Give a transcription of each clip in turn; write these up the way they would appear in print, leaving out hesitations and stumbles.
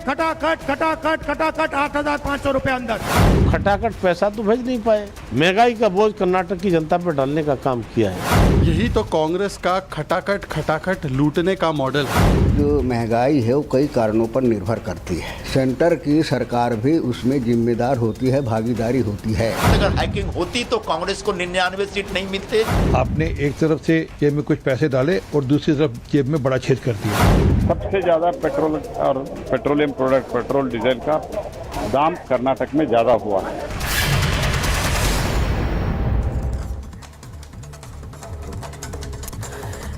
खटाखट खटाखट खटाखट 8,500 रुपए अंदर। खटाखट पैसा तो भेज नहीं पाए। महंगाई का बोझ कर्नाटक की जनता पर डालने का काम किया है। यही तो कांग्रेस का खटाखट खटाखट लूटने का मॉडल है। जो महंगाई है वो कई कारणों पर निर्भर करती है। सेंटर की सरकार भी उसमें जिम्मेदार होती है, भागीदारी होती है। अगर हैकिंग होती तो कांग्रेस को 99 सीट नहीं मिलते। आपने एक तरफ से जेब में कुछ पैसे डाले और दूसरी तरफ जेब में बड़ा छेद कर दिया। सबसे ज्यादा पेट्रोल और पेट्रोलियम प्रोडक्ट, पेट्रोल डीजल का दाम कर्नाटक में ज्यादा हुआ है।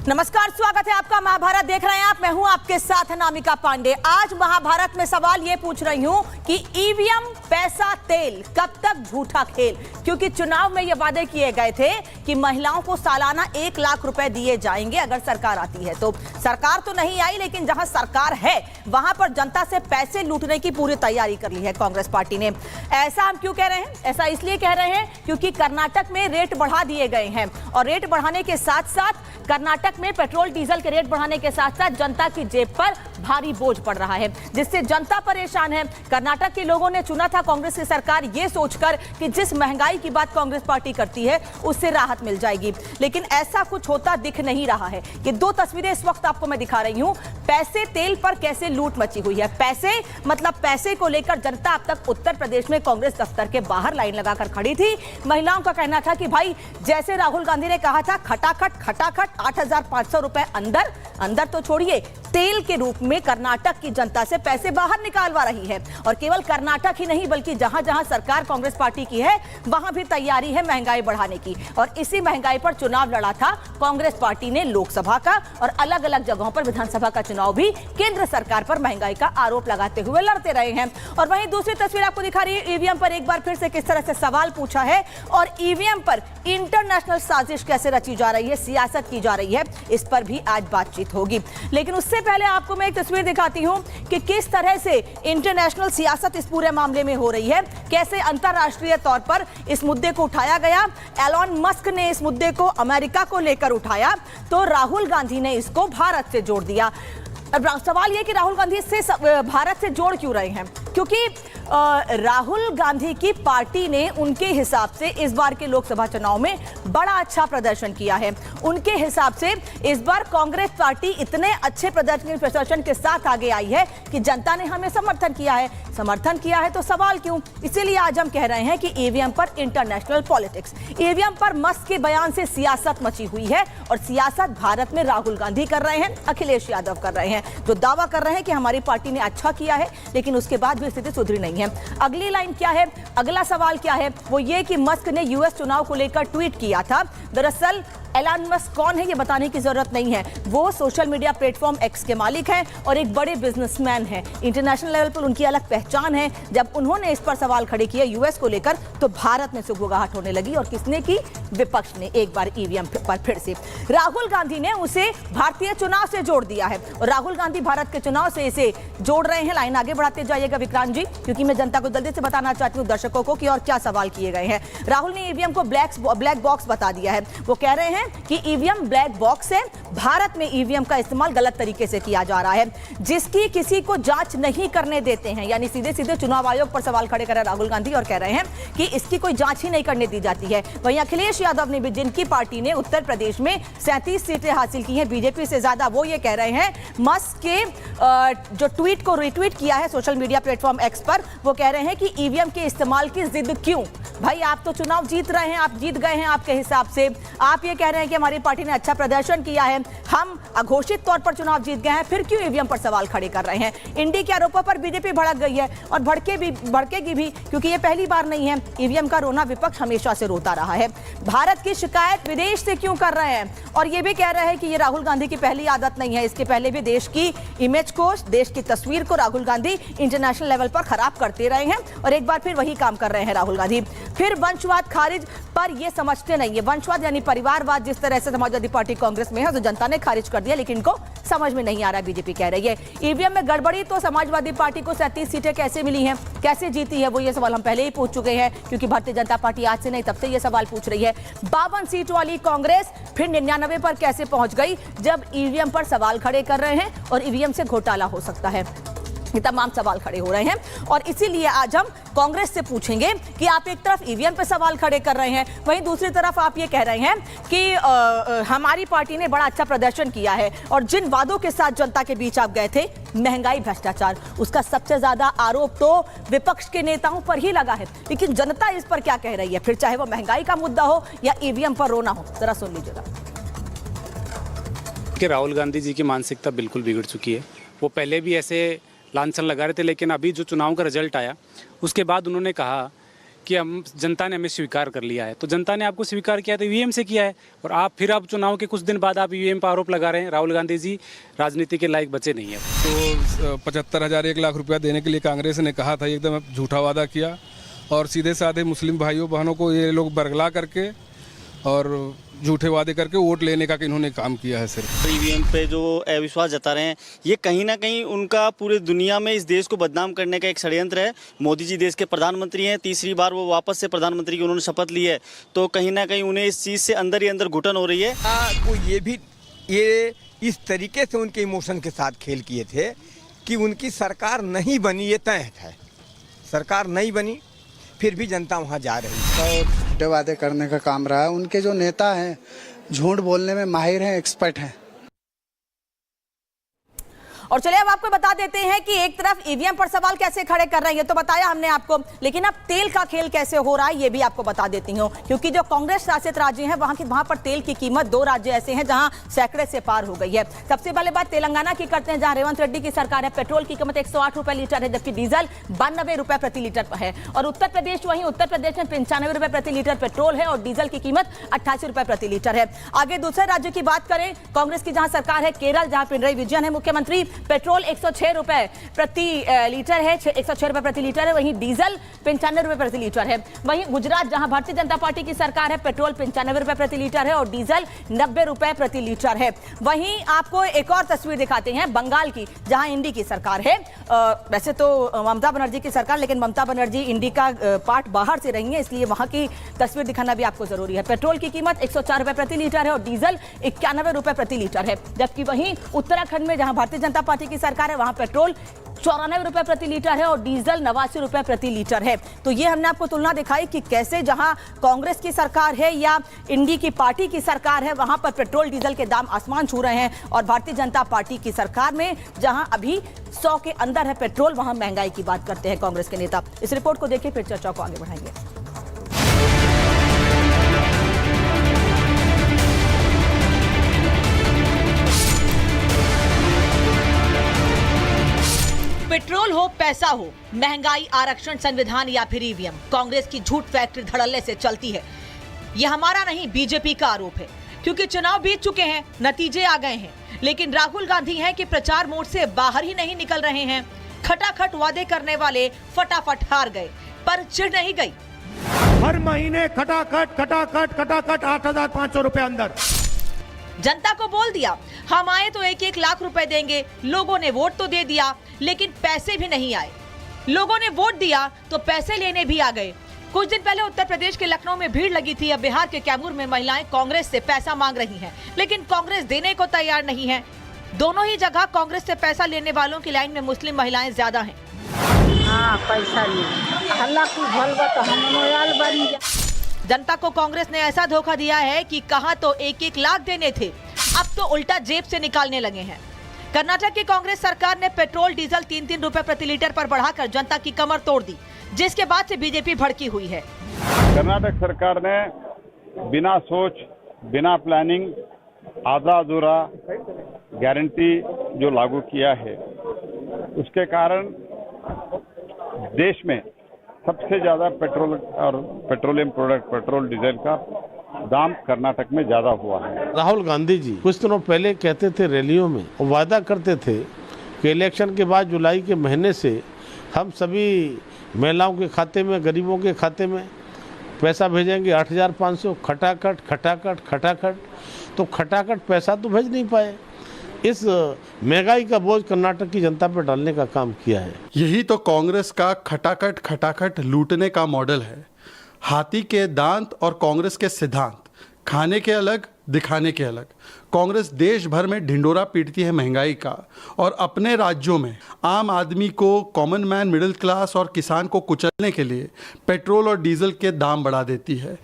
नमस्कार, स्वागत है आपका। महाभारत देख रहे हैं आप, मैं हूं आपके साथ अनामिका पांडे। आज महाभारत में सवाल ये पूछ रही हूं कि ईवीएम, पैसा, तेल, कब तक झूठा खेल? क्योंकि चुनाव में ये वादे किए गए थे कि महिलाओं को सालाना 1 लाख रुपए दिए जाएंगे अगर सरकार आती है। तो सरकार तो नहीं आई, लेकिन जहां सरकार है वहां पर जनता से पैसे लूटने की पूरी तैयारी कर ली है कांग्रेस पार्टी ने। ऐसा हम क्यों कह रहे हैं? ऐसा इसलिए कह रहे हैं क्योंकि कर्नाटक में रेट बढ़ा दिए गए हैं और रेट बढ़ाने के साथ साथ कर्नाटक में पेट्रोल डीजल के रेट बढ़ाने के साथ साथ जनता की जेब पर भारी बोझ पड़ रहा है, जिससे जनता परेशान है। कर्नाटक के लोगों ने चुना था कांग्रेस की सरकार ये सोचकर कि जिस महंगाई की बात कांग्रेस पार्टी करती है उससे राहत मिल जाएगी, लेकिन ऐसा कुछ होता दिख नहीं रहा है। ये 2 तस्वीरें इस वक्त आपको मैं दिखा रही हूं। पैसे, तेल पर कैसे लूट मची हुई है। पैसे मतलब पैसे को लेकर जनता अब तक उत्तर प्रदेश में कांग्रेस दफ्तर के बाहर लाइन लगाकर खड़ी थी। महिलाओं का कहना था कि भाई, जैसे राहुल गांधी ने कहा था खटाखट खटाखट 8,500 रुपए अंदर, अंदर तो छोड़िए, तेल के रूप में कर्नाटक की जनता से पैसे बाहर निकालवा रही है। और केवल कर्नाटक ही नहीं बल्कि जहां जहां सरकार कांग्रेस पार्टी की है वहां भी तैयारी है महंगाई बढ़ाने की। और इसी महंगाई पर चुनाव लड़ा था कांग्रेस पार्टी ने, लोकसभा का और अलग अलग जगहों पर विधानसभा का चुनाव भी केंद्र सरकार पर महंगाई का आरोप लगाते हुए लड़ते रहे हैं। और वहीं दूसरी तस्वीर आपको दिखा रही है, ईवीएम पर एक बार फिर से किस तरह से सवाल पूछा है और ईवीएम पर इंटरनेशनल साजिश कैसे रची जा रही है, सियासत की जा रही है, इस पर भी आज बातचीत होगी। लेकिन उससे पहले आपको मैं एक तस्वीर दिखाती हूं कि किस तरह से इंटरनेशनल सियासत इस पूरे मामले में हो रही है, कैसे अंतरराष्ट्रीय तौर पर इस मुद्दे को उठाया गया। एलन मस्क ने इस मुद्दे को अमेरिका को लेकर उठाया तो राहुल गांधी ने इसको भारत से जोड़ दिया। अब सवाल यह कि राहुल गांधी इससे भारत से जोड़ क्यों रहे हैं? क्योंकि राहुल गांधी की पार्टी ने उनके हिसाब से इस बार के लोकसभा चुनाव में बड़ा अच्छा प्रदर्शन किया है। उनके हिसाब से इस बार कांग्रेस पार्टी इतने अच्छे प्रदर्शन के साथ आगे आई है कि जनता ने हमें समर्थन किया है। समर्थन किया है तो सवाल क्यों? इसीलिए आज हम कह रहे हैं कि ईवीएम पर इंटरनेशनल पॉलिटिक्स, ईवीएम पर मस्क के बयान से सियासत मची हुई है और सियासत भारत में राहुल गांधी कर रहे हैं, अखिलेश यादव कर रहे हैं, जो दावा कर रहे हैं कि हमारी पार्टी ने अच्छा किया है, लेकिन उसके बाद भी स्थिति सुधरी नहीं है। अगली लाइन क्या है, अगला सवाल क्या है? वो ये कि मस्क ने यूएस चुनाव को लेकर ट्वीट किया था। दरअसल एलन मस्क कौन है ये बताने की जरूरत नहीं है। वो सोशल मीडिया प्लेटफॉर्म एक्स के मालिक हैं और एक बड़े बिजनेसमैन हैं। इंटरनेशनल लेवल पर उनकी अलग पहचान है। जब उन्होंने इस पर सवाल खड़े किए यूएस को लेकर तो भारत में सुगबुगाहट होने लगी। और किसने की? विपक्ष ने एक बार ईवीएम पर फिर से। राहुल गांधी ने उसे भारतीय चुनाव से जोड़ दिया है और राहुल गांधी भारत के चुनाव से इसे जोड़ रहे हैं। लाइन आगे बढ़ाते जाइएगा विक्रांत जी, क्योंकि मैं जनता को जल्दी से बताना चाहती हूँ, दर्शकों को, कि और क्या सवाल किए गए हैं। राहुल ने ईवीएम को ब्लैक बॉक्स बता दिया है। वो कह रहे हैं कि ईवीएम ब्लैक बॉक्स है, भारत में ईवीएम का इस्तेमाल गलत तरीके से किया जा रहा है, जिसकी किसी को जांच नहीं करने देते हैं। यानी सीधे सीधे चुनाव आयोग पर सवाल खड़े कर रहे हैं राहुल गांधी और कह रहे हैं कि इसकी कोई जांच ही नहीं करने दी जाती है। वहीं अखिलेश यादव ने भी, जिनकी पार्टी ने उत्तर प्रदेश में 37 सीटें हासिल की हैं बीजेपी से ज्यादा, वो ये कह रहे हैं मस्क के जो ट्वीट को रिट्वीट किया है सोशल मीडिया प्लेटफॉर्म एक्स पर, वो कह रहे हैं कि ईवीएम के इस्तेमाल की जिद क्यों? भाई, आप तो चुनाव जीत रहे हैं, आप जीत गए हैं आपके हिसाब से। आप ये कह रहे हैं कि हमारी पार्टी ने अच्छा प्रदर्शन किया है, हम अघोषित तौर पर चुनाव जीत गए हैं, फिर क्यों ईवीएम पर सवाल खड़े कर रहे हैं? इंडी के आरोपों पर बीजेपी भड़क गई है और भड़केगी भी, क्योंकि ये पहली बार नहीं है। ईवीएम का रोना विपक्ष हमेशा से रोता रहा है। भारत की शिकायत विदेश से क्यों कर रहे हैं? और ये भी कह रहे हैं कि ये राहुल गांधी की पहली आदत नहीं है, इसके पहले भी देश की इमेज को, देश की तस्वीर को राहुल गांधी इंटरनेशनल लेवल पर खराब करते रहे हैं और एक बार फिर वही काम कर रहे हैं राहुल गांधी। फिर वंशवाद खारिज पर ये समझते नहीं है। वंशवाद यानी परिवारवाद जिस तरह से समाजवादी पार्टी कांग्रेस में है, तो जनता ने खारिज कर दिया, लेकिन इनको समझ में नहीं आ रहा। बीजेपी कह रही है ईवीएम में गड़बड़ी, तो समाजवादी पार्टी को 37 सीटें कैसे मिली हैं, कैसे जीती है? वो ये सवाल हम पहले ही पूछ चुके हैं, क्योंकि भारतीय जनता पार्टी आज से नहीं तब से ये सवाल पूछ रही है। 52 सीट वाली कांग्रेस फिर 99 पर कैसे पहुंच गई, जब ईवीएम पर सवाल खड़े कर रहे हैं और ईवीएम से घोटाला हो सकता है। ये तमाम सवाल खड़े हो रहे हैं और इसीलिए आज हम कांग्रेस से पूछेंगे कि आप एक तरफ ईवीएम पे सवाल खड़े कर रहे हैं, वहीं दूसरी तरफ आप ये कह रहे हैं कि हमारी पार्टी ने बड़ा अच्छा प्रदर्शन किया है और जिन वादों के साथ जनता के बीच आप गए थे, महंगाई, भ्रष्टाचार, उसका सबसे ज्यादा आरोप तो विपक्ष के नेताओं पर ही लगा है। लेकिन जनता इस पर क्या कह रही है, फिर चाहे वो महंगाई का मुद्दा हो या ईवीएम पर रोना हो, जरा सुन लीजिएगा। कि राहुल गांधी जी की मानसिकता बिल्कुल बिगड़ चुकी है। वो पहले भी ऐसे लांछन लगा रहे थे, लेकिन अभी जो चुनाव का रिजल्ट आया उसके बाद उन्होंने कहा कि हम जनता ने हमें स्वीकार कर लिया है। तो जनता ने आपको स्वीकार किया तो ईवीएम से किया है, और आप चुनाव के कुछ दिन बाद आप ईवीएम पर आरोप लगा रहे हैं। राहुल गांधी जी राजनीति के लायक बचे नहीं है। तो 75,000 1 लाख रुपया देने के लिए कांग्रेस ने कहा था, एकदम झूठा वादा किया और सीधे साधे मुस्लिम भाइयों बहनों को ये लोग बरगला करके और झूठे वादे करके वोट लेने का इन्होंने काम किया है। सिर्फ ईवीएम पे जो अविश्वास जता रहे हैं, ये कहीं ना कहीं उनका पूरे दुनिया में इस देश को बदनाम करने का एक षड्यंत्र है। मोदी जी देश के प्रधानमंत्री हैं, तीसरी बार वो वापस से प्रधानमंत्री की उन्होंने शपथ ली है, तो कहीं ना कहीं उन्हें इस चीज़ से अंदर ही अंदर घुटन हो रही है। वो ये इस तरीके से उनके इमोशन के साथ खेल किए थे कि उनकी सरकार नहीं बनी, ये तय है। सरकार नहीं बनी, फिर भी जनता वहाँ जा रही है। और झूठे वादे करने का काम रहा है। उनके जो नेता हैं झूठ बोलने में माहिर हैं, एक्सपर्ट हैं। और चलिए अब आपको बता देते हैं कि एक तरफ ईवीएम पर सवाल कैसे खड़े कर रहे हैं, तो बताया हमने आपको, लेकिन अब तेल का खेल कैसे हो रहा है ये भी आपको बता देती हूँ। क्योंकि जो कांग्रेस शासित राज्य हैं वहां पर तेल की कीमत 2 राज्य ऐसे हैं जहां सैकड़े से पार हो गई है। सबसे पहले बात तेलंगाना की करते हैं, जहां रेवंत रेड्डी की सरकार है। पेट्रोल की कीमत 108 रुपए लीटर है, जबकि डीजल 92 रुपए प्रति लीटर है। और उत्तर प्रदेश में 95 रुपए प्रति लीटर पेट्रोल है और डीजल की कीमत 88 रुपए प्रति लीटर है। आगे दूसरे राज्य की बात करें, कांग्रेस की जहां सरकार है केरल, जहां पिनरई विजयन है मुख्यमंत्री, पेट्रोल 106 रुपए प्रति लीटर है, 106 रुपए प्रति लीटर है। वहीं डीजल 95 रुपए प्रति लीटर है। वहीं गुजरात, जहां भारतीय जनता पार्टी की सरकार है, पेट्रोल 95 रुपए प्रति लीटर है और डीजल 90 रुपए प्रति लीटर है। वहीं आपको एक और तस्वीर दिखाते हैं बंगाल की, जहां इंडी की सरकार है। वैसे तो ममता बनर्जी की सरकार, लेकिन ममता बनर्जी इंडी का पार्ट बाहर से रही है, इसलिए वहां की तस्वीर दिखाना भी आपको जरूरी है। पेट्रोल की कीमत 104 रुपए प्रति लीटर है और डीजल 91 रुपए प्रति लीटर है। जबकि वहीं उत्तराखंड में, जहां भारतीय जनता पार्टी की सरकार है, वहां पेट्रोल 94 रुपए प्रति लीटर है और डीजल 89 रुपए प्रति लीटर है। तो ये हमने आपको तुलना दिखाई कि कैसे जहां कांग्रेस की सरकार है या इंडी की पार्टी की सरकार है, वहां पर पेट्रोल डीजल के दाम आसमान छू रहे हैं, और भारतीय जनता पार्टी की सरकार में जहां अभी 100 के अंदर है पेट्रोल, वहां महंगाई की बात करते हैं कांग्रेस के नेता। इस रिपोर्ट को देखिए, फिर चर्चा को आगे बढ़ाएंगे। पेट्रोल हो, पैसा हो, महंगाई, आरक्षण, संविधान या फिर ईवीएम, कांग्रेस की झूठ फैक्ट्री धड़ल्ले से चलती है। यह हमारा नहीं, बीजेपी का आरोप है। क्योंकि चुनाव बीत चुके हैं, नतीजे आ गए हैं, लेकिन राहुल गांधी हैं कि प्रचार मोड से बाहर ही नहीं निकल रहे हैं। खटाखट वादे करने वाले फटाफट हार गए, पर चिढ़ नहीं गई। हर महीने खटाखट 8,500 रुपए अंदर। जनता को बोल दिया हम आए तो 1-1 लाख रुपए देंगे, लोगों ने वोट तो दे दिया, लेकिन पैसे भी नहीं आए। लोगों ने वोट दिया तो पैसे लेने भी आ गए। कुछ दिन पहले उत्तर प्रदेश के लखनऊ में भीड़ लगी थी। अब बिहार के कैमूर में महिलाएं कांग्रेस से पैसा मांग रही हैं, लेकिन कांग्रेस देने को तैयार नहीं है। दोनों ही जगह कांग्रेस से पैसा लेने वालों की लाइन में मुस्लिम महिलाएं ज्यादा हैं। पैसा जनता को कांग्रेस ने ऐसा धोखा दिया है कि कहा तो 1-1 लाख देने थे, अब तो उल्टा जेब से निकालने लगे हैं। कर्नाटक की कांग्रेस सरकार ने पेट्रोल डीजल 3-3 रुपए प्रति लीटर पर बढ़ाकर जनता की कमर तोड़ दी, जिसके बाद से बीजेपी भड़की हुई है। कर्नाटक सरकार ने बिना सोच, बिना प्लानिंग, आधा अधूरा गारंटी जो लागू किया है, उसके कारण देश में सबसे ज्यादा पेट्रोल और पेट्रोलियम प्रोडक्ट, पेट्रोल डीजल का दाम कर्नाटक में ज्यादा हुआ है। राहुल गांधी जी कुछ दिनों पहले कहते थे रैलियों में, और वादा करते थे कि इलेक्शन के बाद जुलाई के महीने से हम सभी महिलाओं के खाते में, गरीबों के खाते में पैसा भेजेंगे 8,500। खटाखट तो खटाखट पैसा तो भेज नहीं पाए। इस महंगाई का बोझ कर्नाटक की जनता पर डालने का काम किया है। यही तो कांग्रेस का खटाखट लूटने का मॉडल है। हाथी के दांत और कांग्रेस के सिद्धांत, खाने के अलग, दिखाने के अलग कांग्रेस देश भर में ढिंडोरा पीटती है महंगाई का और अपने राज्यों में आम आदमी को, कॉमन मैन, मिडिल क्लास और किसान को कुचलने के लिए पेट्रोल और डीजल के दाम बढ़ा देती है।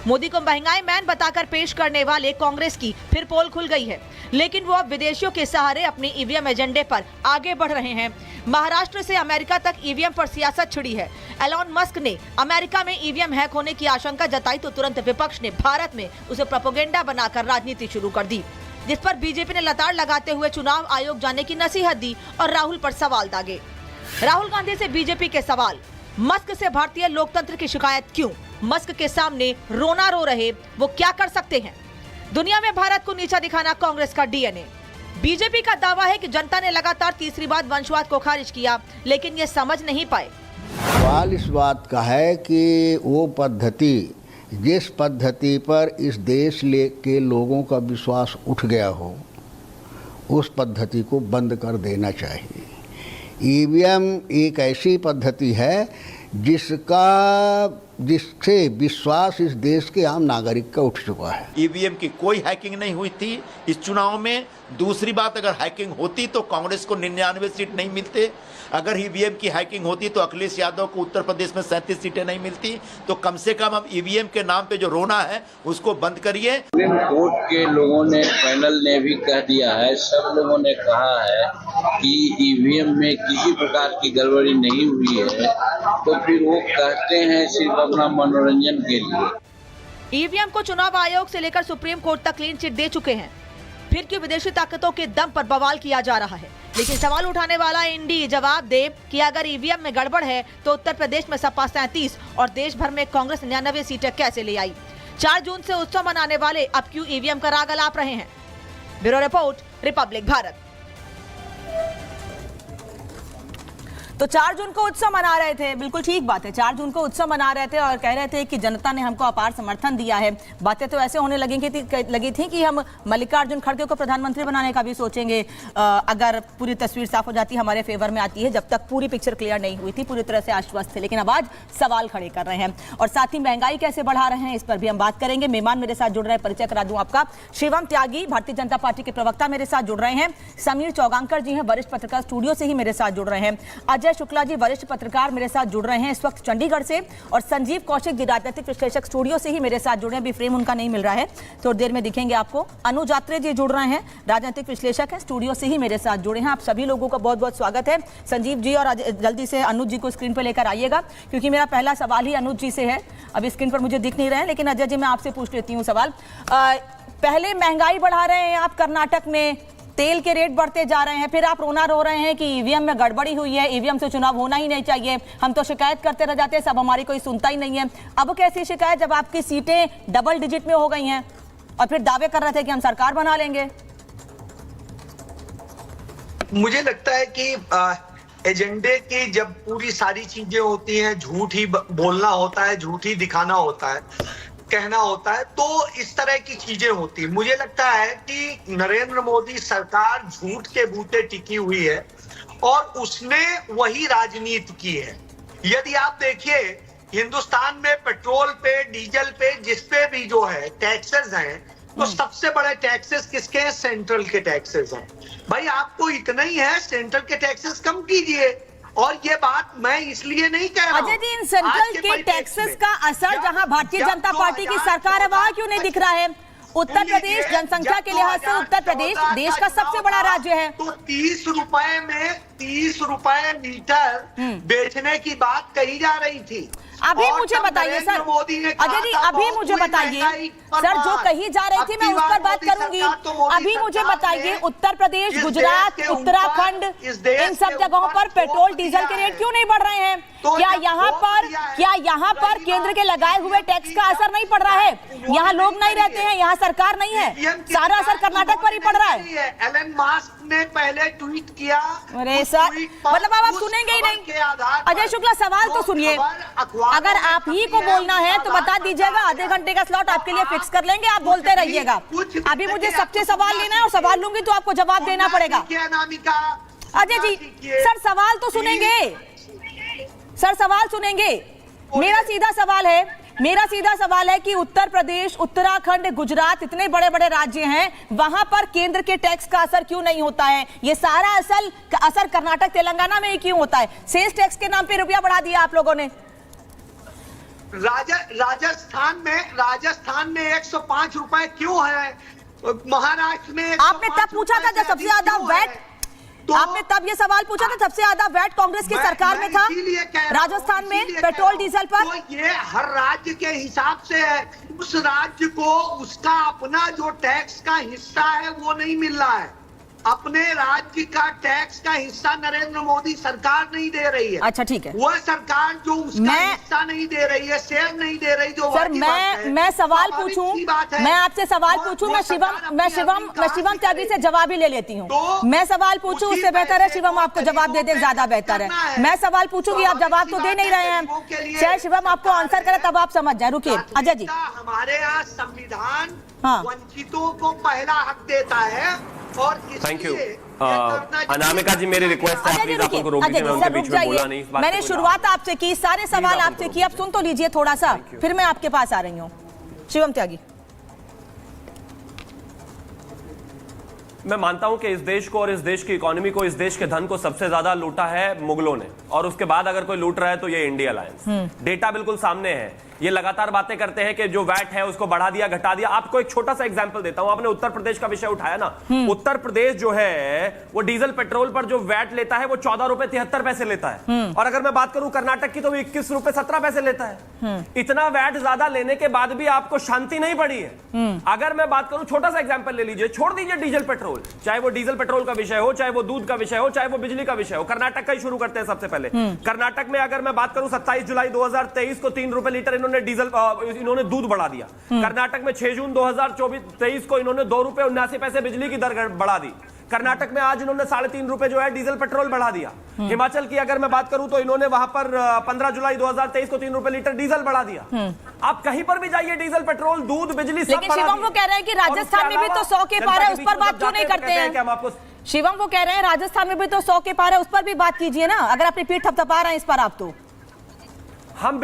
मोदी को महंगाई मैन बताकर पेश करने वाले कांग्रेस की फिर पोल खुल गई है, लेकिन वो अब विदेशियों के सहारे अपने ईवीएम एजेंडे पर आगे बढ़ रहे हैं। महाराष्ट्र से अमेरिका तक ईवीएम पर सियासत छिड़ी है। एलॉन मस्क ने अमेरिका में ईवीएम हैक होने की आशंका जताई तो तुरंत विपक्ष ने भारत में उसे प्रोपेगेंडा बनाकर राजनीति शुरू कर दी, जिस पर बीजेपी ने लताड़ लगाते हुए चुनाव आयोग जाने की नसीहत दी और राहुल पर सवाल दागे। राहुल गांधी से बीजेपी के सवाल, मस्क से भारतीय लोकतंत्र की शिकायत क्यों? मस्क के सामने रोना रो रहे, वो क्या कर सकते हैं? दुनिया में भारत को नीचा दिखाना कांग्रेस का डीएनए। बीजेपी का दावा है कि जनता ने लगातार तीसरी बार वंशवाद को खारिज किया, लेकिन ये समझ नहीं पाए। सवाल इस बात का है कि वो पद्धति, जिस पद्धति पर इस देश के लोगों का विश्वास उठ गया हो, उस पद्धति को बंद कर देना चाहिए। ईवीएम एक ऐसी पद्धति है जिससे विश्वास इस देश के आम नागरिक का उठ चुका है। ईवीएम की कोई हैकिंग नहीं हुई थी इस चुनाव में। दूसरी बात, अगर हैकिंग होती तो कांग्रेस को 99 सीट नहीं मिलते। अगर ईवीएम की हैकिंग होती तो अखिलेश यादव को उत्तर प्रदेश में 37 सीटें नहीं मिलती। तो कम से कम अब ईवीएम के नाम पे जो रोना है उसको बंद करिए। सुप्रीम कोर्ट के लोगों ने, पैनल ने भी कह दिया है, सब लोगों ने कहा है कि ईवीएम में किसी प्रकार की गड़बड़ी नहीं हुई है, तो फिर वो कहते हैं सिर्फ अपना मनोरंजन के लिए। ईवीएम को चुनाव आयोग से लेकर सुप्रीम कोर्ट तक क्लीन चिट दे चुके हैं, फिर क्यों विदेशी ताकतों के दम पर बवाल किया जा रहा है? लेकिन सवाल उठाने वाला इंडी जवाब दे कि अगर ईवीएम में गड़बड़ है तो उत्तर प्रदेश में सपा 37 और देश भर में कांग्रेस 99 सीटें कैसे ले आई? 4 जून से उत्सव मनाने वाले अब क्यों ईवीएम का राग अलाप रहे हैं? Bureau report, Republic Bharat. तो 4 जून को उत्सव मना रहे थे, बिल्कुल ठीक बात है, 4 जून को उत्सव मना रहे थे और कह रहे थे कि जनता ने हमको अपार समर्थन दिया है। बातें तो ऐसे होने लगी थी कि हम मल्लिकार्जुन खड़गे को प्रधानमंत्री बनाने का भी सोचेंगे अगर पूरी तस्वीर साफ हो जाती, हमारे फेवर में आती है। जब तक पूरी पिक्चर क्लियर नहीं हुई थी, पूरी तरह से आश्वस्त थे, लेकिन अब आज सवाल खड़े कर रहे हैं। और साथ ही महंगाई कैसे बढ़ा रहे हैं, इस पर भी हम बात करेंगे। मेहमान मेरे साथ जुड़ रहे हैं, परिचय करा दूं आपका। शिवम त्यागी, भारतीय जनता पार्टी के प्रवक्ता, मेरे साथ जुड़ रहे हैं। समीर चौगांकर जी हैं, वरिष्ठ पत्रकार, स्टूडियो से ही मेरे साथ जुड़ रहे हैं। अजय शुक्ला जी, वरिष्ठ पत्रकार, मेरे साथ जुड़ रहे हैं इस वक्त चंडीगढ़ से। और संजीव कौशिक जी, राजनीतिक विश्लेषक, स्टूडियो से ही मेरे साथ जुड़ रहे हैं। अभी फ्रेम उनका नहीं मिल रहा है, थोड़ी देर में दिखेंगे आपको। अनुज आत्रे जी जुड़ रहे हैं, राजनीतिक विश्लेषक हैं, स्टूडियो से ही मेरे साथ जुड़े हैं। आप सभी लोगों का बहुत बहुत स्वागत है। संजीव जी और जल्दी से अनुज जी को स्क्रीन पर लेकर आइएगा, क्योंकि मेरा पहला सवाल ही अनुज जी से है। अभी स्क्रीन पर मुझे दिख नहीं रहे हैं, लेकिन अजय जी मैं आपसे पूछ लेती हूँ सवाल। पहले महंगाई बढ़ा रहे हैं आप, कर्नाटक में तेल के रेट बढ़ते जा रहे हैं, फिर आप रोना रो रहे हैं कि ईवीएम में गड़बड़ी हुई है, ईवीएम से चुनाव होना ही नहीं चाहिए, हम तो शिकायत करते रह जाते हैं, सब हमारी कोई सुनता ही नहीं है। अब कैसी शिकायत जब आपकी सीटें डबल डिजिट में हो गई हैं और फिर दावे कर रहे थे कि हम सरकार बना लेंगे? मुझे लगता है कि एजेंडे की जब पूरी सारी चीजें होती हैं, झूठ ही बोलना होता है, झूठ ही दिखाना होता है, कहना होता है, तो इस तरह की चीजें होती है। मुझे लगता है कि नरेंद्र मोदी सरकार झूठ के बूते टिकी हुई है और उसने वही राजनीति की है। यदि आप देखिए हिंदुस्तान में पेट्रोल पे, डीजल पे, जिस पे भी जो है टैक्सेस हैं, तो सबसे बड़े टैक्सेस किसके हैं? सेंट्रल के टैक्सेस हैं। भाई आपको इतना ही है, सेंट्रल के टैक्सेस कम कीजिए। और ये बात मैं इसलिए नहीं कह रहा हूं। अजय जी, इन सेंट्रल के टैक्सेस का असर जहां भारतीय जनता पार्टी की सरकार है वहां क्यों नहीं दिख रहा है? उत्तर प्रदेश जनसंख्या के लिहाज से उत्तर प्रदेश देश का सबसे बड़ा राज्य है। तो 30 रुपए में 30 रुपए लीटर बेचने की बात कही जा रही थी। अभी मुझे बताइए सर, अजय जी अभी मुझे बताइए सर, जो कही जा रही थी मैं उस पर बात करूंगी। अभी मुझे बताइए उत्तर प्रदेश, गुजरात, उत्तराखंड, इन सब जगहों पर पेट्रोल डीजल के रेट क्यों नहीं बढ़ रहे हैं? क्या यहाँ पर केंद्र के लगाए हुए टैक्स का असर नहीं पड़ रहा है? यहाँ लोग नहीं रहते हैं, यहाँ सरकार नहीं है, सारा असर कर्नाटक पर ही पड़ रहा है। एलन मस्क ने पहले ट्वीट किया। अरे सर, मतलब आप सुनेंगे ही नहीं। अजय शुक्ला, सवाल तो सुनिए। अगर आप ही को बोलना है तो बता दीजिएगा, आधे घंटे का स्लॉट आपके लिए फिक्स कर लेंगे, आप बोलते रहिएगा। अभी मुझे सबसे सवाल लेना है और सवाल लूंगी तो आपको जवाब देना पड़ेगा। अजय जी, सर सवाल तो सुनेंगे, सर सवाल सुनेंगे। मेरा सीधा सवाल है मेरा सीधा सवाल है कि उत्तर प्रदेश, उत्तराखंड, गुजरात, इतने बड़े बड़े राज्य हैं, वहां पर केंद्र के टैक्स का असर क्यों नहीं होता है? ये सारा असर कर्नाटक, तेलंगाना में ही क्यों होता है? सेल्स टैक्स के नाम पे रुपया बढ़ा दिया आप लोगों ने। राजस्थान में 105 रुपए क्यों है? महाराष्ट्र में आपने तब पूछा था जब सबसे ज्यादा वैट, आपने तब ये सवाल पूछा था सबसे ज्यादा वैट कांग्रेस की सरकार में था राजस्थान में पेट्रोल डीजल पर। तो ये हर राज्य के हिसाब से है, उस राज्य को उसका अपना जो टैक्स का हिस्सा है वो नहीं मिल रहा है। अपने राज्य का टैक्स का हिस्सा नरेंद्र मोदी सरकार नहीं दे रही है। अच्छा ठीक है, वह सरकार जो उसका हिस्सा नहीं दे रही है, शेयर नहीं दे रही, जो सर मैं सवाल पूछूं, मैं आपसे सवाल पूछूं, मैं शिवम त्यागी से जवाब ही ले लेती हूं। मैं सवाल पूछूं, उससे बेहतर है शिवम आपको जवाब दे दे, ज्यादा बेहतर है। मैं सवाल पूछूंगी, आप जवाब तो दे नहीं रहे हैं। चाहे शिवम आपको आंसर करे तब आप समझ जाए। रुकिए अजय जी, हमारे यहाँ संविधान वंचितों को पहला हक देता है और थैंक यू अनामिका जी, मेरी रिक्वेस्ट है प्लीज आप उनको रोक दीजिए, मैं उनके बीच में बोला नहीं। मैंने शुरुआत आपसे की, सारे सवाल आपसे किए, अब सुन तो लीजिए थोड़ा सा, फिर मैं आपके पास आ रही हूँ। शिवम त्यागी, मैं मानता हूं कि इस देश को और इस देश की इकोनॉमी को, इस देश के धन को सबसे ज्यादा लूटा है मुगलों ने, और उसके बाद अगर कोई लूट रहा है तो ये इंडिया अलायंस। डेटा बिल्कुल सामने है, ये लगातार बातें करते हैं कि जो वैट है उसको बढ़ा दिया, घटा दिया। आपको एक छोटा सा एग्जांपल देता हूं, आपने उत्तर प्रदेश का विषय उठाया ना, उत्तर प्रदेश जो है वो डीजल पेट्रोल पर जो वैट लेता है वो 14 रुपए 73 पैसे लेता है, और अगर मैं बात करूं कर्नाटक की तो वो 21 रुपए 17 पैसे लेता है। इतना वैट ज्यादा लेने के बाद भी आपको शांति नहीं पड़ी है। अगर मैं बात करूं, छोटा सा एग्जाम्पल ले लीजिए, छोड़ दीजिए डीजल पेट्रोल, चाहे वो डीजल पेट्रोल का विषय हो, चाहे वो दूध का विषय हो, चाहे वो बिजली का विषय हो। कर्नाटक का ही शुरू करते हैं सबसे पहले। कर्नाटक में अगर मैं बात करूं 27 जुलाई 2023 को 3 रुपए लीटर इन्होंने डीजल इन्होंने दूध बढ़ा दिया। कर्नाटक में 6 जून 2023 को इन्होंने 2 रुपए 79 पैसे बिजली की दर बढ़ा दी। कर्नाटक में आज इन्होंने 3.5 रुपए जो है डीजल पेट्रोल बढ़ा दिया। हिमाचल की अगर मैं बात करूं तो इन्होंने वहां पर 15 जुलाई 2023 को 3 रुपए लीटर डीजल बढ़ा दिया। आप कहीं पर भी जाइए, डीजल पेट्रोल दूध बिजली सब बढ़ा दिया। लेकिन शिवम वो कह रहे हैं कि राजस्थान में भी तो 100 के पार है, उस पर बात क्यों नहीं करते हैं? शिवम वो कह रहे हैं राजस्थान में भी तो 100 के पार है, उस पर भी बात कीजिए ना, अगर अपनी पीठ थपथपा रहे हैं इस पर आप तो। हम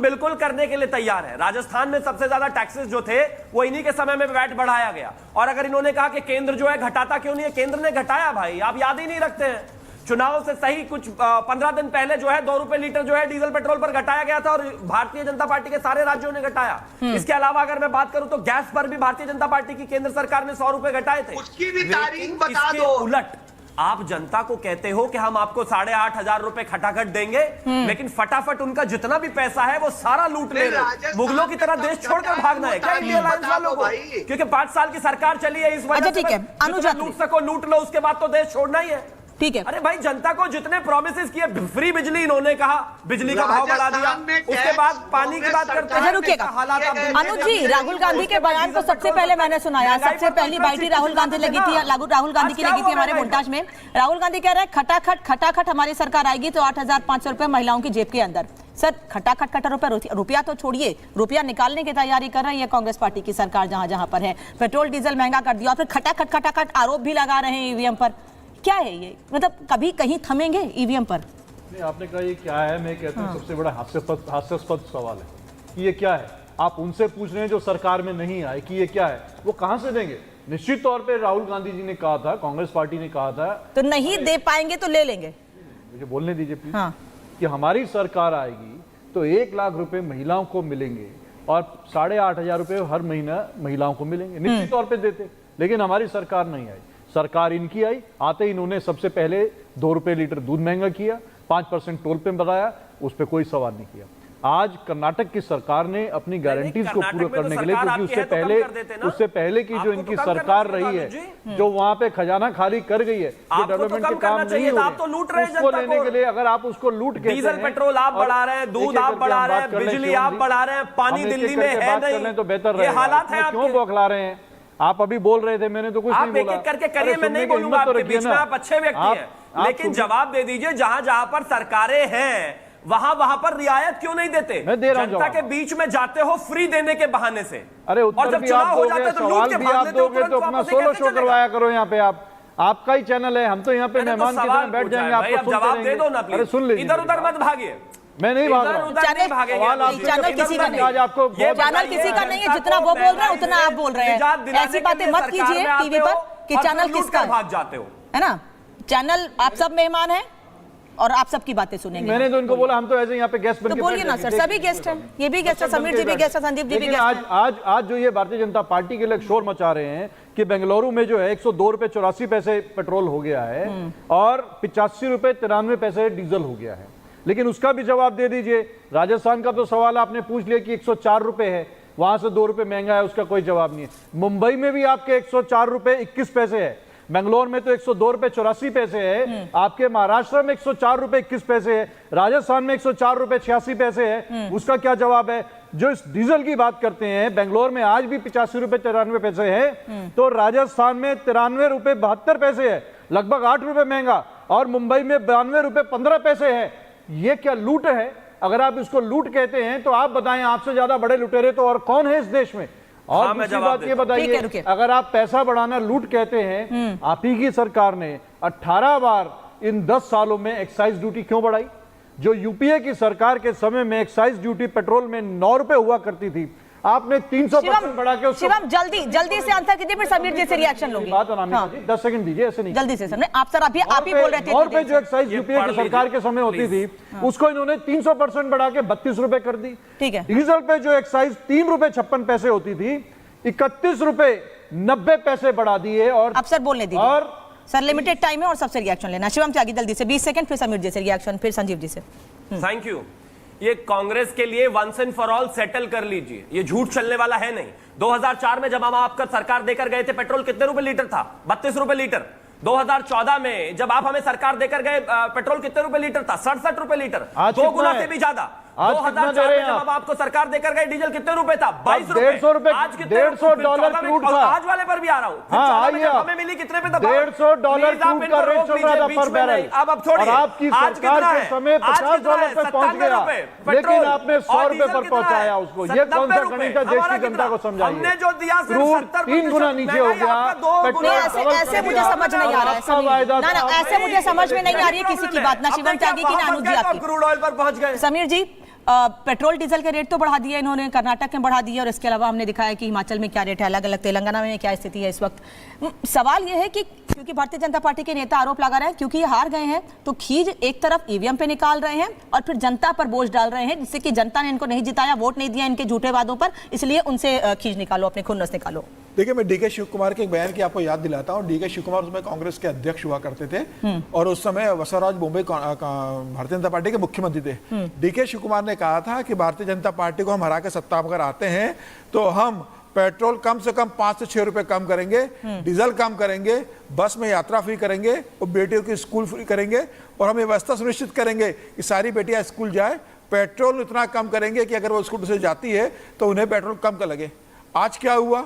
बिल्कुल करने के लिए तैयार हैं। राजस्थान में सबसे ज्यादा टैक्सेस जो थे वो इन्हीं के समय में वैट बढ़ाया गया, और अगर इन्होंने कहा कि केंद्र जो है घटाता क्यों नहीं है, केंद्र ने घटाया भाई, आप याद ही नहीं रखते हैं। चुनाव से सही कुछ 15 दिन पहले जो है 2 रुपए लीटर जो है डीजल पेट्रोल पर घटाया गया था, और भारतीय जनता पार्टी के सारे राज्यों ने घटाया। इसके अलावा अगर मैं बात करूं तो गैस पर भी भारतीय जनता पार्टी की केंद्र सरकार ने 100 रुपए घटाए थे। उसकी भी तारीख बता दो। उलट आप जनता को कहते हो कि हम आपको 8,500 रुपए खटाखट देंगे, लेकिन फटाफट उनका जितना भी पैसा है वो सारा लूट ले रहे। मुगलों की तरह देश छोड़कर भागना है क्या इंडिया अलायंस वालों को? क्योंकि 5 साल की सरकार चली है, इस वजह से लूट सको लूट लो, उसके बाद तो देश छोड़ना ही है। ठीक है, अरे भाई जनता को जितने प्रोमिसेस किए, फ्री बिजली इन्होंने कहा, बिजली का भाव बढ़ा दिया, उसके बाद पानी की बात करते हैं। रुकिएगा अनुज जी, राहुल गांधी के बयान को सबसे पहले मैंने सुनाया, सबसे पहली बाइट ही राहुल गांधी लगी थी, राहुल गांधी की लगी थी हमारे मोन्टाज में। राहुल गांधी कह रहे हैं खटाखट हमारी सरकार आएगी तो 8,500 रुपए महिलाओं की जेब के अंदर। सर खटाखट रुपया तो छोड़िए, रुपया निकालने की तैयारी कर रही है कांग्रेस पार्टी की सरकार जहां जहां पर है। पेट्रोल डीजल महंगा कर दिया और फिर खटाखट आरोप भी लगा रहे हैं ईवीएम पर। क्या है ये, मतलब कभी कहीं थमेंगे ईवीएम पर? नहीं, आपने कहा ये क्या है, मैं कहता हूँ सबसे बड़ा हास्यास्पद सवाल है कि ये क्या है। आप उनसे पूछ रहे हैं जो सरकार में नहीं आए कि ये क्या है, वो कहां से देंगे? निश्चित तौर पे राहुल गांधी जी ने कहा था, कांग्रेस पार्टी ने कहा था, तो नहीं दे पाएंगे तो ले लेंगे। मुझे बोलने दीजिए प्लीज। कि हमारी सरकार आएगी तो 1 लाख रुपए महिलाओं को मिलेंगे और 8,500 रुपए हर महीना महिलाओं को मिलेंगे। निश्चित तौर पे देते, लेकिन हमारी सरकार नहीं आई। सरकार इनकी आई, आते ही इन्होंने सबसे पहले 2 रुपए लीटर दूध महंगा किया, 5% टोल पे बढ़ाया, उस पर कोई सवाल नहीं किया। आज कर्नाटक की सरकार ने अपनी गारंटीज को पूरा करने के लिए, क्योंकि उससे पहले की जो इनकी सरकार रही है, जो वहां पे खजाना खाली कर गई है, जो डेवलपमेंट के काम नहीं हो रहे, उसको लेने के लिए अगर आप उसको लूट के डीजल पेट्रोल आप बढ़ा रहे हैं, दूध आप बढ़ा रहे हैं, बिजली आप बढ़ा रहे हैं, पानी दिल्ली में है नहीं, तो बेहतर रहेगा। हालात है, क्यों बौखला रहे हैं? आप अभी बोल रहे थे, मैंने तो कुछ नहीं बोला। आप एक करके करिए, मैं नहीं बोलूंगा आपके बीच में, आप अच्छे व्यक्ति हैं, लेकिन जवाब दे दीजिए जहां जहां पर सरकारें हैं वहां पर रियायत क्यों नहीं देते? मैं दे रहा हूं, जनता के बीच में जाते हो फ्री देने के बहाने से। अरे और जब चुनाव हो जाता है तो लूट के भाग लेते हो, तो अपना सोलो शो करवाया करो यहाँ पे। आपका ही चैनल है, हम तो यहाँ पे मेहमान की तरह बैठ जाएंगे, आपको जवाब दे दो ना अरे सुन लीजिए, इधर उधर मत भागिए। मैं नहीं भाग रहा हूँ, चैनल किसी का नहीं, आपको चैनल किसी का नहीं है, जितना वो बोल रहे हैं उतना आप बोल रहे हैं। ऐसी बातें मत कीजिए टीवी पर कि चैनल किसका भाग जाते हो, है ना। चैनल आप सब मेहमान हैं और आप सबकी बातें सुनेंगे। मैंने तो इनको बोला हम तो ऐसे यहाँ पे गेस्ट बन के बोलिए ना सर, सभी गेस्ट हैं, ये भी गेस्ट है, समीर जी भी गेस्ट है, संदीप जी भी गेस्ट हैं। आज जो ये भारतीय जनता पार्टी के लिए शोर मचा रहे हैं कि बेंगलुरु में जो है 102 रुपए 84 पैसे पेट्रोल हो गया है और 85 रुपए 93 पैसे डीजल हो गया है, लेकिन उसका भी जवाब दे दीजिए। राजस्थान का तो सवाल आपने पूछ लिया कि 104 रुपए है, वहां से 2 रुपए महंगा है, उसका कोई जवाब नहीं है। मुंबई में भी आपके 104 रुपए 21 पैसे है, बेंगलोर में तो 102 रुपए 84 पैसे है, आपके महाराष्ट्र में 104 रुपए 21 पैसे है, राजस्थान में 104 रुपए 86 पैसे है, उसका क्या जवाब है। जो इस डीजल की बात करते हैं, बेंगलोर में आज भी 85 रुपए 93 पैसे है, तो राजस्थान में 93 रुपए 72 पैसे है, लगभग 8 रुपए महंगा, और मुंबई में 92 रुपए 15 पैसे है। ये क्या लूट है? अगर आप इसको लूट कहते हैं तो आप बताएं, आपसे ज्यादा बड़े लुटेरे तो और कौन है इस देश में। और दूसरी बात ये बताइए, अगर आप पैसा बढ़ाना लूट कहते हैं, आप ही की सरकार ने 18 बार इन 10 सालों में एक्साइज ड्यूटी क्यों बढ़ाई? जो यूपीए की सरकार के समय में एक्साइज ड्यूटी पेट्रोल में 9 रुपए हुआ करती थी, आपने 300% बढ़ा के उसको। शिवम जल्दी से आंसर कीजिए, फिर समीर जी से रिएक्शन लूंगी। बात अनामिका जी 10 सेकंड दीजिए, ऐसे नहीं जल्दी से सर, आप सर अभी आप ही बोल रहे थे। और पे जो एक्साइज यूपीए की सरकार के समय होती थी, उसको इन्होंने 300% बढ़ा के 32 रुपए कर दी। ठीक है। डीजल पे जो एक्साइज 3 रुपए 56 पैसे होती थी, 31 रुपए 90 पैसे बढ़ा दिए। और अब सर बोलने दीजिए, और सर लिमिटेड टाइम है और सबसे रिएक्शन लेना। शिवम त्यागी जल्दी से 20 सेकंड, फिर समीर जी से रिएक्शन, फिर संजीव जी से। Thank you. ये कांग्रेस के लिए once and for all settle कर लीजिए, ये झूठ चलने वाला है नहीं। 2004 में जब हम आपका सरकार देकर गए थे, पेट्रोल कितने रुपए लीटर था? 32 रुपए लीटर। 2014 में जब आप हमें सरकार देकर गए, पेट्रोल कितने रुपए लीटर था? 67 रुपए लीटर, 2 गुना से भी ज्यादा। 2004 में जब हम आपको सरकार देकर गए, डीजल कितने रुपए था? 22 रुपए। आज कितने? $150 क्रूड था। आज वाले पर भी आ रहा हूं, हमें मिली कितने पे? $150 क्रूड का रेट चल रहा था पर बैरल। अब छोड़िए, आपकी सरकार के समय $50 पे पहुंच गया, लेकिन आपने 100 रुपए पर पहुंचाया उसको। ये कौन सा गणित है? देश की जनता को समझाइए। हमने जो दिया क्रूड 3 गुना नीचे हो गया। ऐसे मुझे समझ नहीं आ रहा है, ना ऐसे मुझे समझ में नहीं आ रही है किसी की बात, ना शिवम त्यागी की, ना अनुज जी आपकी। क्रूड ऑयल पर पहुंच गए। समीर जी, पेट्रोल डीजल के रेट तो बढ़ा दिए इन्होंने, कर्नाटक में बढ़ा दिए, और इसके अलावा हमने दिखाया कि हिमाचल में क्या रेट है, अलग अलग तेलंगाना में क्या स्थिति है इस वक्त। सवाल यह है कि क्योंकि भारतीय जनता पार्टी के नेता आरोप लगा रहे हैं क्योंकि ये हार गए हैं, तो खींच एक तरफ ईवीएम पे निकाल रहे हैं और फिर जनता पर बोझ डाल रहे हैं, जिससे कि जनता ने इनको नहीं जिताया, वोट नहीं दिया इनके झूठे वादों पर, इसलिए उनसे खींच निकालो, अपने खुन्नस निकालो। देखिए, मैं डीके शिव कुमार के एक बयान की आपको याद दिलाता हूँ। डीके शिव कुमार उसमें कांग्रेस के अध्यक्ष हुआ करते थे और उस समय बसवराज बोम्बे भारतीय जनता पार्टी के मुख्यमंत्री थे। डीके शिव कुमार ने कहा था कि भारतीय जनता पार्टी को हम हरा के सत्ता अगर आते हैं तो हम पेट्रोल कम से कम 5 से 6 रुपए कम करेंगे, डीजल कम करेंगे, बस में यात्रा फ्री करेंगे और बेटियों की स्कूल फ्री करेंगे, और हम ये व्यवस्था सुनिश्चित करेंगे कि सारी बेटियां स्कूल जाए। पेट्रोल इतना कम करेंगे कि अगर वो स्कूल से जाती है तो उन्हें पेट्रोल कम का लगे। आज क्या हुआ?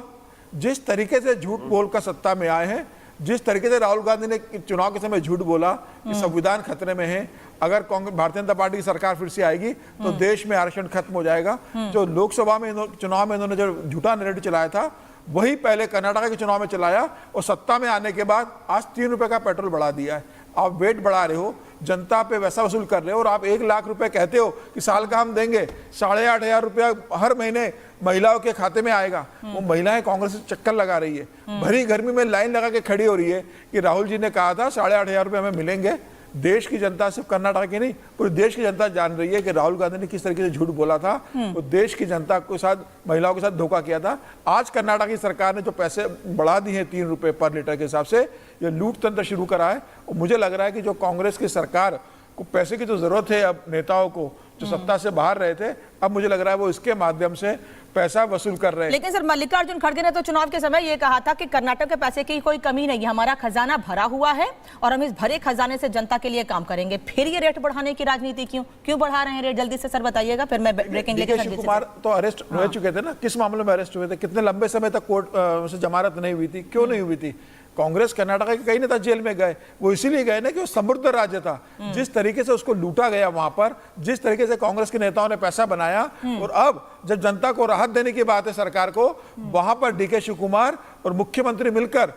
जिस तरीके से झूठ बोलकर सत्ता में आए हैं, जिस तरीके से राहुल गांधी ने चुनाव के समय झूठ बोला कि संविधान खतरे में है, अगर कांग्रेस भारतीय जनता पार्टी की सरकार फिर से आएगी तो देश में आरक्षण खत्म हो जाएगा। जो लोकसभा में चुनाव में इन्होंने जो झूठा नैरेटिव चलाया था, वही पहले कर्नाटक के चुनाव में चलाया और सत्ता में आने के बाद आज 3 रुपए का पेट्रोल बढ़ा दिया है। आप वेट बढ़ा रहे हो, जनता पे वैसा वसूल कर रहे हो, और आप 1 लाख रुपए कहते हो कि साल का हम देंगे, 8,500 रुपया हर महीने महिलाओं के खाते में आएगा। वो महिलाएं कांग्रेस से चक्कर लगा रही है, भरी गर्मी में लाइन लगा के खड़ी हो रही है कि राहुल जी ने कहा था 8,500 रुपये हमें मिलेंगे। देश की जनता, सिर्फ कर्नाटक की नहीं, पूरे देश की जनता जान रही है कि राहुल गांधी ने किस तरीके से झूठ बोला था, वो देश की जनता के साथ, महिलाओं के साथ धोखा किया था। आज कर्नाटक की सरकार ने जो पैसे बढ़ा दिए हैं 3 रुपए पर लीटर के हिसाब से, ये लूट तंत्र शुरू करा है। और मुझे लग रहा है कि जो कांग्रेस की सरकार को पैसे की तो जरूरत है, अब नेताओं को जो सत्ता से बाहर रहे थे, अब मुझे लग रहा है वो इसके माध्यम से पैसा वसूल कर रहे हैं। लेकिन सर, मल्लिकार्जुन खड़गे ने तो चुनाव के समय ये कहा था कि कर्नाटक के पैसे की कोई कमी नहीं है, हमारा खजाना भरा हुआ है और हम इस भरे खजाने से जनता के लिए काम करेंगे। फिर ये रेट बढ़ाने की राजनीति क्यों बढ़ा रहे हैं रेट? जल्दी से सर बताइएगा, फिर मैं ब्रेकिंग लेके। शिव कुमार तो अरेस्ट हो चुके थे ना, किस मामले में अरेस्ट हुए थे? कितने लंबे समय तक कोर्ट से जमानत नहीं हुई थी? क्यों नहीं हुई थी? कांग्रेस कर्नाटक के कई नेता जेल में गए, वो इसीलिए गए ना कि वो समृद्ध राज्य था। जिस तरीके से उसको लूटा गया वहां पर, जिस तरीके से कांग्रेस के नेताओं ने पैसा बनाया, और अब जब जनता को राहत देने की बात है सरकार को, वहां पर डीके शिव कुमार और मुख्यमंत्री मिलकर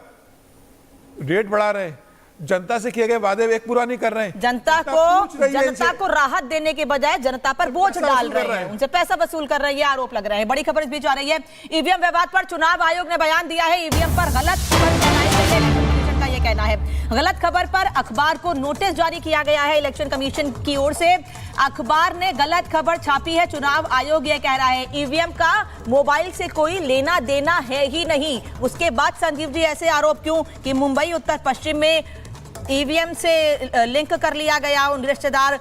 रेट बढ़ा रहे हैं, जनता से किए गए वादे एक पूरा नहीं कर रहे हैं। जनता को राहत देने के बजाय जनता पर बोझ डाल रहे हैं, उनसे पैसा वसूल कर रहे हैं, ये आरोप लग रहे हैं। बड़ी खबर इस बीच आ रही है, ईवीएम विवाद पर चुनाव आयोग ने बयान दिया है। ईवीएम पर गलत खबर फैलाई गई है, का ये कहना है। गलत खबर पर अखबार को नोटिस जारी किया गया है इलेक्शन कमीशन की ओर से। अखबार ने गलत खबर छापी है। चुनाव आयोग ये कह रहा है ईवीएम का मोबाइल से कोई लेना देना है ही नहीं। उसके बाद संजीव जी ऐसे आरोप क्यों कि मुंबई उत्तर पश्चिम में ईवीएम से लिंक कर लिया गया, उन रिश्तेदार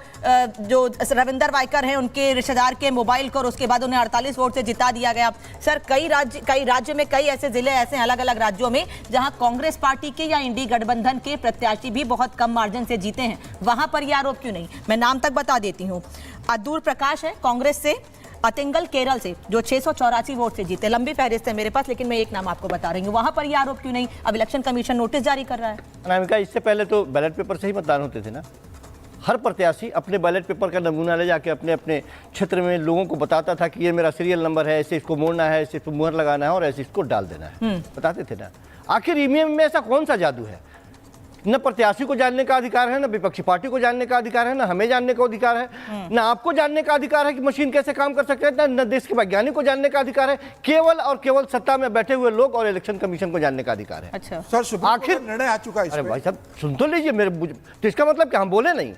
जो रविंदर वाइकर हैं उनके रिश्तेदार के मोबाइल को, और उसके बाद उन्हें 48 वोट से जिता दिया गया। सर कई राज्य में कई ऐसे जिले ऐसे अलग अलग राज्यों में जहां कांग्रेस पार्टी के या इंडी गठबंधन के प्रत्याशी भी बहुत कम मार्जिन से जीते हैं, वहां पर यह आरोप क्यों नहीं? मैं नाम तक बता देती हूँ। अदूर प्रकाश है कांग्रेस से, अतिंगल केरल से जो 684 वोट से जीते। लंबी फहरिस्त है मेरे पास, लेकिन मैं एक नाम आपको बता रही हूँ। वहां पर यह आरोप क्यों नहीं? अब इलेक्शन कमीशन नोटिस जारी कर रहा है। अनामिका, इससे पहले तो बैलेट पेपर से ही मतदान होते थे ना। हर प्रत्याशी अपने बैलेट पेपर का नमूना ले जाके अपने अपने क्षेत्र में लोगों को बताता था कि ये मेरा सीरियल नंबर है, ऐसे इसको मोड़ना है, ऐसे इसको मुहर लगाना है और ऐसे इसको डाल देना है, बताते थे ना। आखिर ईवीएम में ऐसा कौन सा जादू है? न प्रत्याशी को जानने का अधिकार है, न विपक्षी पार्टी को जानने का अधिकार है, न हमें जानने का अधिकार है, न आपको जानने का अधिकार है कि मशीन कैसे काम कर सकते हैं, न देश के वैज्ञानिक को जानने का अधिकार है। केवल और केवल सत्ता में बैठे हुए लोग और इलेक्शन कमीशन को जानने का अधिकार है। अच्छा सर, आखिर निर्णय आ चुका है। अरे भाई साहब सुन तो लीजिए मेरे, तो इसका मतलब क्या हम बोले नहीं?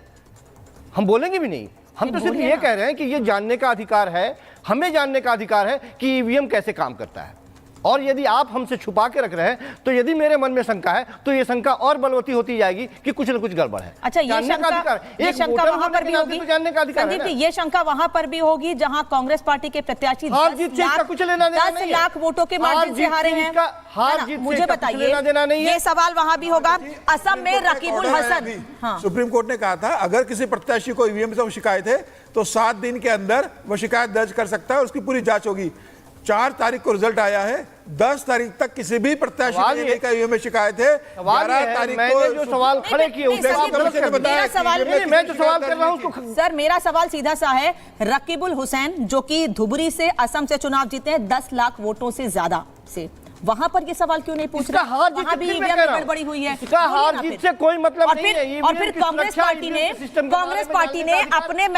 हम बोलेंगे भी नहीं। हम तो सिर्फ ये कह रहे हैं कि ये जानने का अधिकार है, हमें जानने का अधिकार है कि ईवीएम कैसे काम करता है। और यदि आप हमसे छुपा के रख रहे हैं तो यदि मेरे मन में शंका है तो ये शंका और बलवती होती जाएगी कि कुछ न कुछ गड़बड़ है। अच्छा, ये शंका वहां पर भी होगी, संदीप जी, ये शंका वहां पर भी होगी जहां कांग्रेस पार्टी के प्रत्याशी 10 लाख वोटों के मार्जिन से हारे हैं। मुझे बताइए, ये सवाल वहां भी होगा। असम में रकीबुल हसन, सुप्रीम कोर्ट ने कहा था अगर किसी प्रत्याशी को ईवीएम से शिकायत है तो 7 दिन के अंदर वो शिकायत दर्ज कर सकता है, उसकी पूरी जांच होगी। 4 तारीख को रिजल्ट आया है, 10 तारीख तक किसी भी प्रत्याशी में शिकायत है। 12 तारीख को जो सवाल खड़े किए मैं तो सवाल कर रहा हूं सर, मेरा सवाल सीधा सा है। रकीबुल हुसैन जो कि धुबरी से असम से चुनाव जीते हैं 10 लाख वोटों से ज्यादा से, वहां पर ये सवाल क्यों नहीं पूछ रहे? वहां भी ईवीएम में गड़बड़ी हुई है। हार जीत से कोई मतलब नहीं है। और फिर कांग्रेस पार्टी ने अपने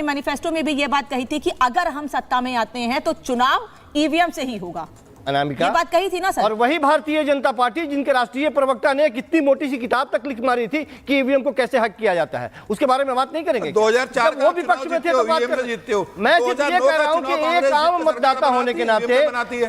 मैनिफेस्टो में भी ये बात कही थी कि अगर हम सत्ता में आते हैं तो चुनाव ईवीएम से ही होगा। अनामिका, ये बात कही थी ना सर। और वही भारतीय जनता पार्टी जिनके राष्ट्रीय प्रवक्ता ने कितनी मोटी सी किताब तक लिख मारी थी कि ईवीएम को कैसे हैक किया जाता है, उसके बारे में बात नहीं करेंगे? 2004 वो विपक्ष में थे तो बात जीतते हो। मैं सिर्फ ये कह रहा हूँ कि एक आम मतदाता होने के नाते,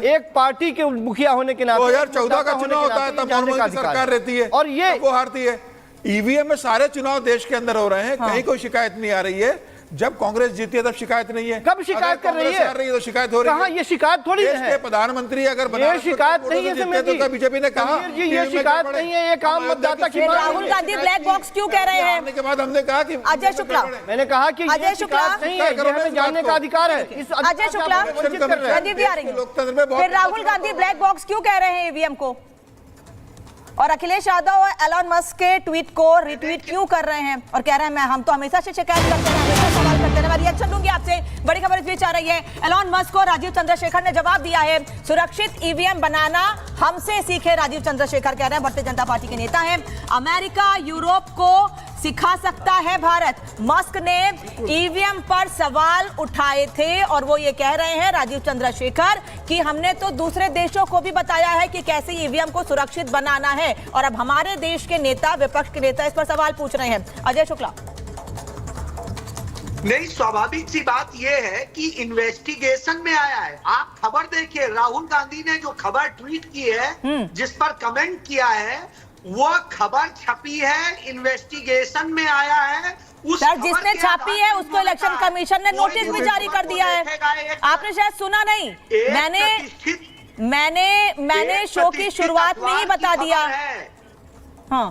एक पार्टी के मुखिया होने के नाते 2014 का चुनाव होता है तब नॉर्मल सरकार रहती है और ये वो हारती है। ईवीएम में सारे चुनाव देश के अंदर हो रहे हैं, कहीं कोई शिकायत नहीं आ रही है। जब कांग्रेस जीती है तब शिकायत नहीं है। कब शिकायत कर रही है? तो शिकायत हो रही है। कहां ये शिकायत थोड़ी है? प्रधानमंत्री अगर ये शिकायत नहीं है तो बीजेपी ने कहा ये शिकायत नहीं है, एक आम मतदाता की। राहुल गांधी ब्लैक बॉक्स क्यों कह रहे हैं? के बाद हमने कहा कि अजय शुक्ला, मैंने कहा कि अजय शुक्ला नहीं है, ये हमें जानने का अधिकार है। अजय शुक्ला, संदीप जी आ रही है। फिर राहुल गांधी ब्लैक बॉक्स क्यों कह रहे हैं ईवीएम को? और अखिलेश यादव और एलन मस्क के ट्वीट को रिट्वीट क्यों कर रहे हैं और कह रहे हैं हम तो हमेशा से शिकायत करते हैं, हमेशा सवाल करते हैं। मैं रिएक्शन दूंगी आपसे। बड़ी खबर इस बीच आ रही है, एलन मस्क को राजीव चंद्रशेखर ने जवाब दिया है। सुरक्षित ईवीएम बनाना हमसे सीखे, राजीव चंद्रशेखर कह रहे हैं, भारतीय जनता पार्टी के नेता हैं। अमेरिका यूरोप को सिखा सकता है भारत। मस्क ने ईवीएम पर सवाल उठाए थे और वो ये कह रहे हैं राजीव चंद्रशेखर कि हमने तो दूसरे देशों को भी बताया है कि कैसे ईवीएम को सुरक्षित बनाना है और अब हमारे देश के नेता, विपक्ष के नेता इस पर सवाल पूछ रहे हैं। अजय शुक्ला, नहीं, स्वाभाविक सी बात यह है कि इन्वेस्टिगेशन में आया है। आप खबर देखिए, राहुल गांधी ने जो खबर ट्वीट की है, जिस पर कमेंट किया है, वो खबर छपी है, इन्वेस्टिगेशन में आया है। सर, जिसने छापी है उसको इलेक्शन कमीशन ने नोटिस भी जारी कर दिया है। आपने शायद सुना नहीं, मैंने शो की शुरुआत में ही बता दिया। हाँ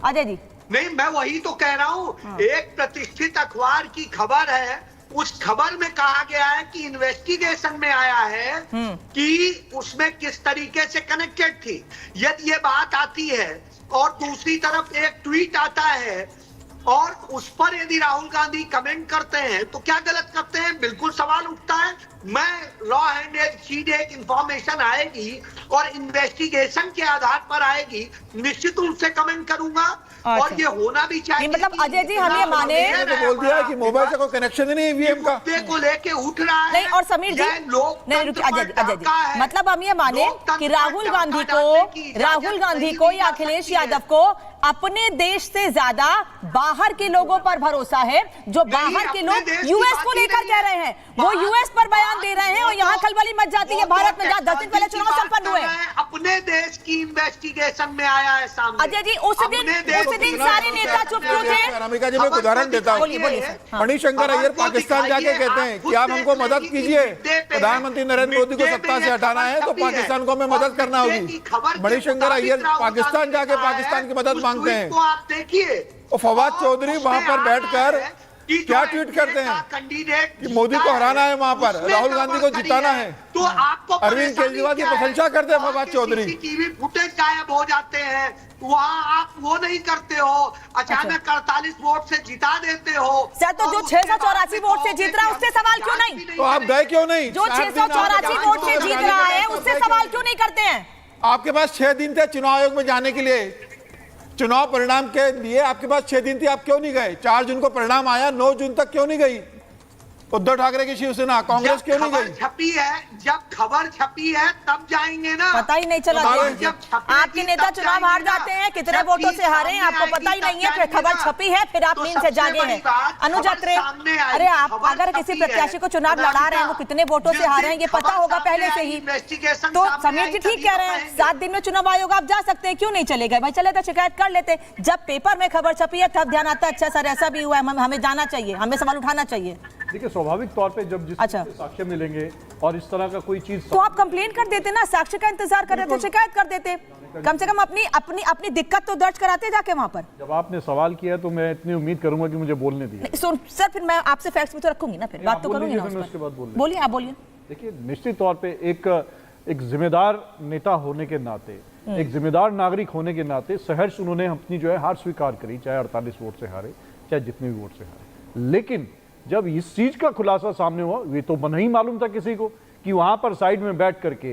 अजय जी, नहीं, मैं वही तो कह रहा हूँ। एक प्रतिष्ठित अखबार की खबर है, उस खबर में कहा गया है कि इन्वेस्टिगेशन में आया है कि उसमें किस तरीके से कनेक्टेड थी। यदि ये बात आती है और दूसरी तरफ एक ट्वीट आता है और उस पर यदि राहुल गांधी कमेंट करते हैं तो क्या गलत करते हैं, बिल्कुल सवाल उठता है। मैं रॉ हैंडेड सीधे इंफॉर्मेशन आएगी और इन्वेस्टिगेशन के आधार पर आएगी, निश्चित रूप से कमेंट करूंगा। और ये होना भी चाहिए। मतलब अजय जी हम ये माने तो बोल दिया कि मोबाइल से कोई कनेक्शन ही नहीं ईवीएम का, को लेके उठ रहा है। नहीं, और समीर जी नहीं रुकिए, अजय जी मतलब हम ये माने कि राहुल गांधी को या अखिलेश यादव को अपने देश से ज्यादा बाहर के लोगों पर भरोसा है, जो बाहर के लोग यूएस को लेकर कह रहे हैं, वो यूएस पर बयान दे रहे हैं और यहाँ खलबली मच जाती है भारत में जहाँ 10 दिन पहले चुनाव संपन्न हुए। अपने देश की इन्वेस्टिगेशन में आया है सामने। अजय जी उस दिन सारे नेता चुप क्यों थे? अनामिका जी मैं उदाहरण देता हूँ, मणिशंकर अय्यर पाकिस्तान जाके कहते हैं कि आप हमको मदद कीजिए, प्रधानमंत्री नरेंद्र मोदी को सत्ता से हटाना है तो पाकिस्तान को हमें मदद करना होगी। मणिशंकर अय्यर पाकिस्तान जाके पाकिस्तान की मदद मांगते हैं। आप देखिए और फवाद चौधरी वहां पर बैठकर क्या ट्वीट करते हैं कि मोदी को हराना है, वहां पर राहुल गांधी को जिताना है। तो आपको अरविंद केजरीवाल की प्रशंसा करते हैं फवाद चौधरी। टीवी फुटेज गायब हो जाते हैं, वहाँ आप वो नहीं करते हो, अचानक 48 वोट से जिता देते हो। सर तो जो 684 वोट से जीत रहा है उससे सवाल क्यों नहीं? तो आप गए क्यों नहीं? जो 684 वोट से जीत रहा है उससे सवाल क्यों नहीं करते हैं? आपके पास 6 दिन थे चुनाव आयोग में जाने के लिए, चुनाव परिणाम के लिए आपके पास 6 दिन थे, आप क्यों नहीं गए? 4 जून को परिणाम आया, 9 जून तक क्यों नहीं गई उद्धव ठाकरे की शिवसेना? कांग्रेस क्यों नहीं गई? छपी है, जब खबर छपी है तब जाएंगे ना। पता ही नहीं चला। आपके नेता चुनाव हार जाते हैं, कितने वोटों से हारे हैं आपको पता ही नहीं है, फिर खबर छपी है, फिर आप नींद से जागे हैं। अनुज अत्रे, अरे आप अगर किसी प्रत्याशी को चुनाव लड़ा रहे हैं वो कितने वोटों से हारे हैं ये पता होगा पहले से ही। तो समीर जी ठीक कह रहे हैं, 7 दिन में चुनाव आयोग आप जा सकते हैं, क्यों नहीं चले गए? भाई चले तो शिकायत कर लेते। जब पेपर में खबर छपी है तब ध्यान आता है, अच्छा सर ऐसा भी हुआ है, हमें जाना चाहिए, हमें सवाल उठाना चाहिए। देखिए स्वाभाविक तौर पे जब जिस साक्ष्य मिलेंगे और इस तरह का कोई चीज तो आप कंप्लेंट कर देते ना, साक्ष्य का इंतजार कर रहे थे, शिकायत कर देते, कम से कम अपनी दिक्कत तो दर्ज कराते जाके वहां पर। जब आपने सवाल किया तो मैं इतनी उम्मीद करूंगा कि मुझे बोलने दिया। सर फिर मैं आपसे फैक्ट्स भी तो रखूंगी ना, फिर बात तो करूंगी ना उसके बाद। बोलिए, आप बोलिए। देखिए निश्चित तौर पे एक जिम्मेदार नेता होने के नाते, एक जिम्मेदार नागरिक होने के नाते सहर्ष उन्होंने अपनी जो है हार स्वीकार करी, चाहे 48 वोट से हारे, चाहे जितने भी वोट से हारे। लेकिन जब इस चीज का खुलासा सामने हुआ, ये तो नहीं मालूम था किसी को कि वहां पर साइड में बैठ करके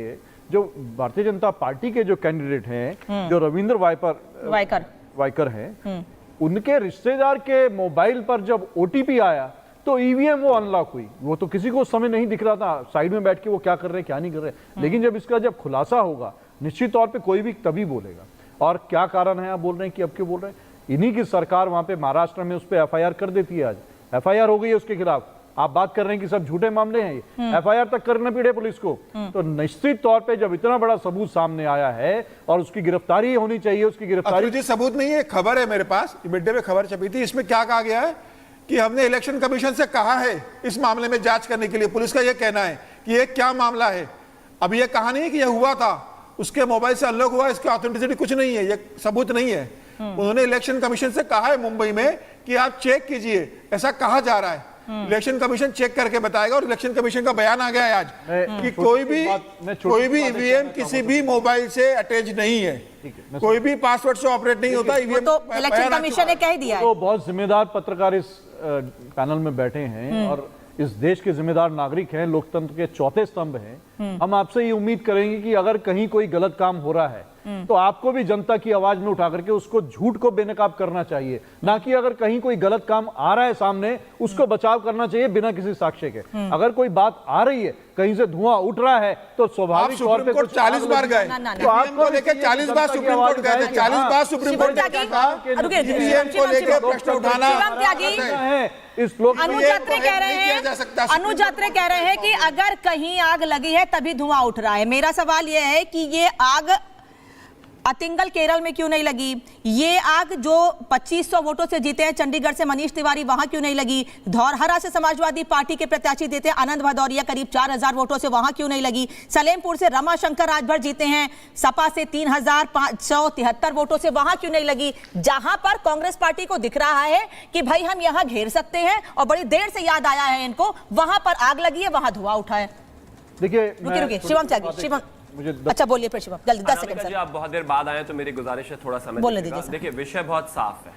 जो भारतीय जनता पार्टी के जो कैंडिडेट हैं, जो रविंद्र वाइकर हैं, उनके रिश्तेदार के मोबाइल पर जब ओटीपी आया तो ईवीएम वो अनलॉक हुई। वो तो किसी को उस समय नहीं दिख रहा था साइड में बैठ के वो क्या कर रहे हैं क्या नहीं कर रहे, लेकिन जब इसका जब खुलासा होगा निश्चित तौर पे कोई भी तभी बोलेगा। और क्या कारण है आप बोल रहे हैं कि अब क्यों बोल रहे हैं? इन्हीं की सरकार वहां पे महाराष्ट्र में उस पर एफआईआर कर देती है, आज एफआईआर हो गई है उसके खिलाफ। आप बात कर रहे हैं कि सब झूठे मामले हैं, ये एफआईआर तक करना पड़े पुलिस को। तो निश्चित तौर पे जब इतना बड़ा सबूत सामने आया है और उसकी गिरफ्तारी होनी चाहिए, उसकी गिरफ्तारी। जी सबूत नहीं है, खबर है मेरे पास, मिड डे में खबर छपी थी, इसमें क्या कहा गया है कि हमने इलेक्शन कमीशन से कहा है इस मामले में जांच करने के लिए। पुलिस का यह कहना है कि ये क्या मामला है, अब यह कहा नहीं है कि यह हुआ था, उसके मोबाइल से अनलॉक हुआ, इसकी ऑथेंटिसिटी कुछ नहीं है, ये सबूत नहीं है। उन्होंने इलेक्शन कमीशन से कहा है मुंबई में कि आप चेक कीजिए, ऐसा कहा जा रहा है। इलेक्शन कमीशन चेक करके बताएगा और इलेक्शन कमीशन का बयान आ गया है आज कि कोई भी ईवीएम किसी भी मोबाइल से अटैच नहीं है, कोई भी पासवर्ड से ऑपरेट नहीं होता ईवीएम। तो इलेक्शन कमीशन ने कह दिया है। तो बहुत जिम्मेदार पत्रकार इस पैनल में बैठे हैं और इस देश के जिम्मेदार नागरिक हैं, लोकतंत्र के चौथे स्तंभ हैं। हम आपसे ये उम्मीद करेंगे कि अगर कहीं कोई गलत काम हो रहा है तो आपको भी जनता की आवाज में उठा करके उसको झूठ को बेनकाब करना चाहिए, ना कि अगर कहीं कोई गलत काम आ रहा है सामने उसको बचाव करना चाहिए बिना किसी साक्ष्य के। अगर कोई बात आ रही है, कहीं से धुआं उठ रहा है तो स्वाभाविक तौर पे 40 बार गए, तो आपको लेकर 40 बार सुप्रीम कोर्ट गए थे, 40 बार सुप्रीम कोर्ट ने कहा ईवीएम को लेकर प्रश्न उठाना है। इस लोग अनुज अत्रे कह रहे हैं कि अगर कहीं आग लगी है तभी धुआं उठ रहा है। मेरा सवाल यह है कि ये आग अतिंगल केरल में क्यों नहीं लगी? ये आग जो 2500 वोटों से जीते हैं चंडीगढ़ से मनीष तिवारी, वहां क्यों नहीं लगी? धौरहरा से समाजवादी पार्टी के प्रत्याशी देते हैं आनंद भदौरिया करीब 4000 वोटों से, वहां क्यों नहीं लगी? सलेमपुर से रमाशंकर राजभर जीते हैं सपा से 3573 वोटों से, वहां क्यों नहीं लगी? जहां पर कांग्रेस पार्टी को दिख रहा है कि भाई हम यहां घेर सकते हैं और बड़ी देर से याद आया है इनको, वहां पर आग लगी है, वहां धुआं उठा है। देखिए रुकिए शिवम त्यागी, शिवम अच्छा बोलिए शिवम, जल्दी 10 सेकंड। आप बहुत देर बाद आए तो मेरी गुजारिश है थोड़ा समय बोलने दीजिए। देखिए विषय बहुत साफ है,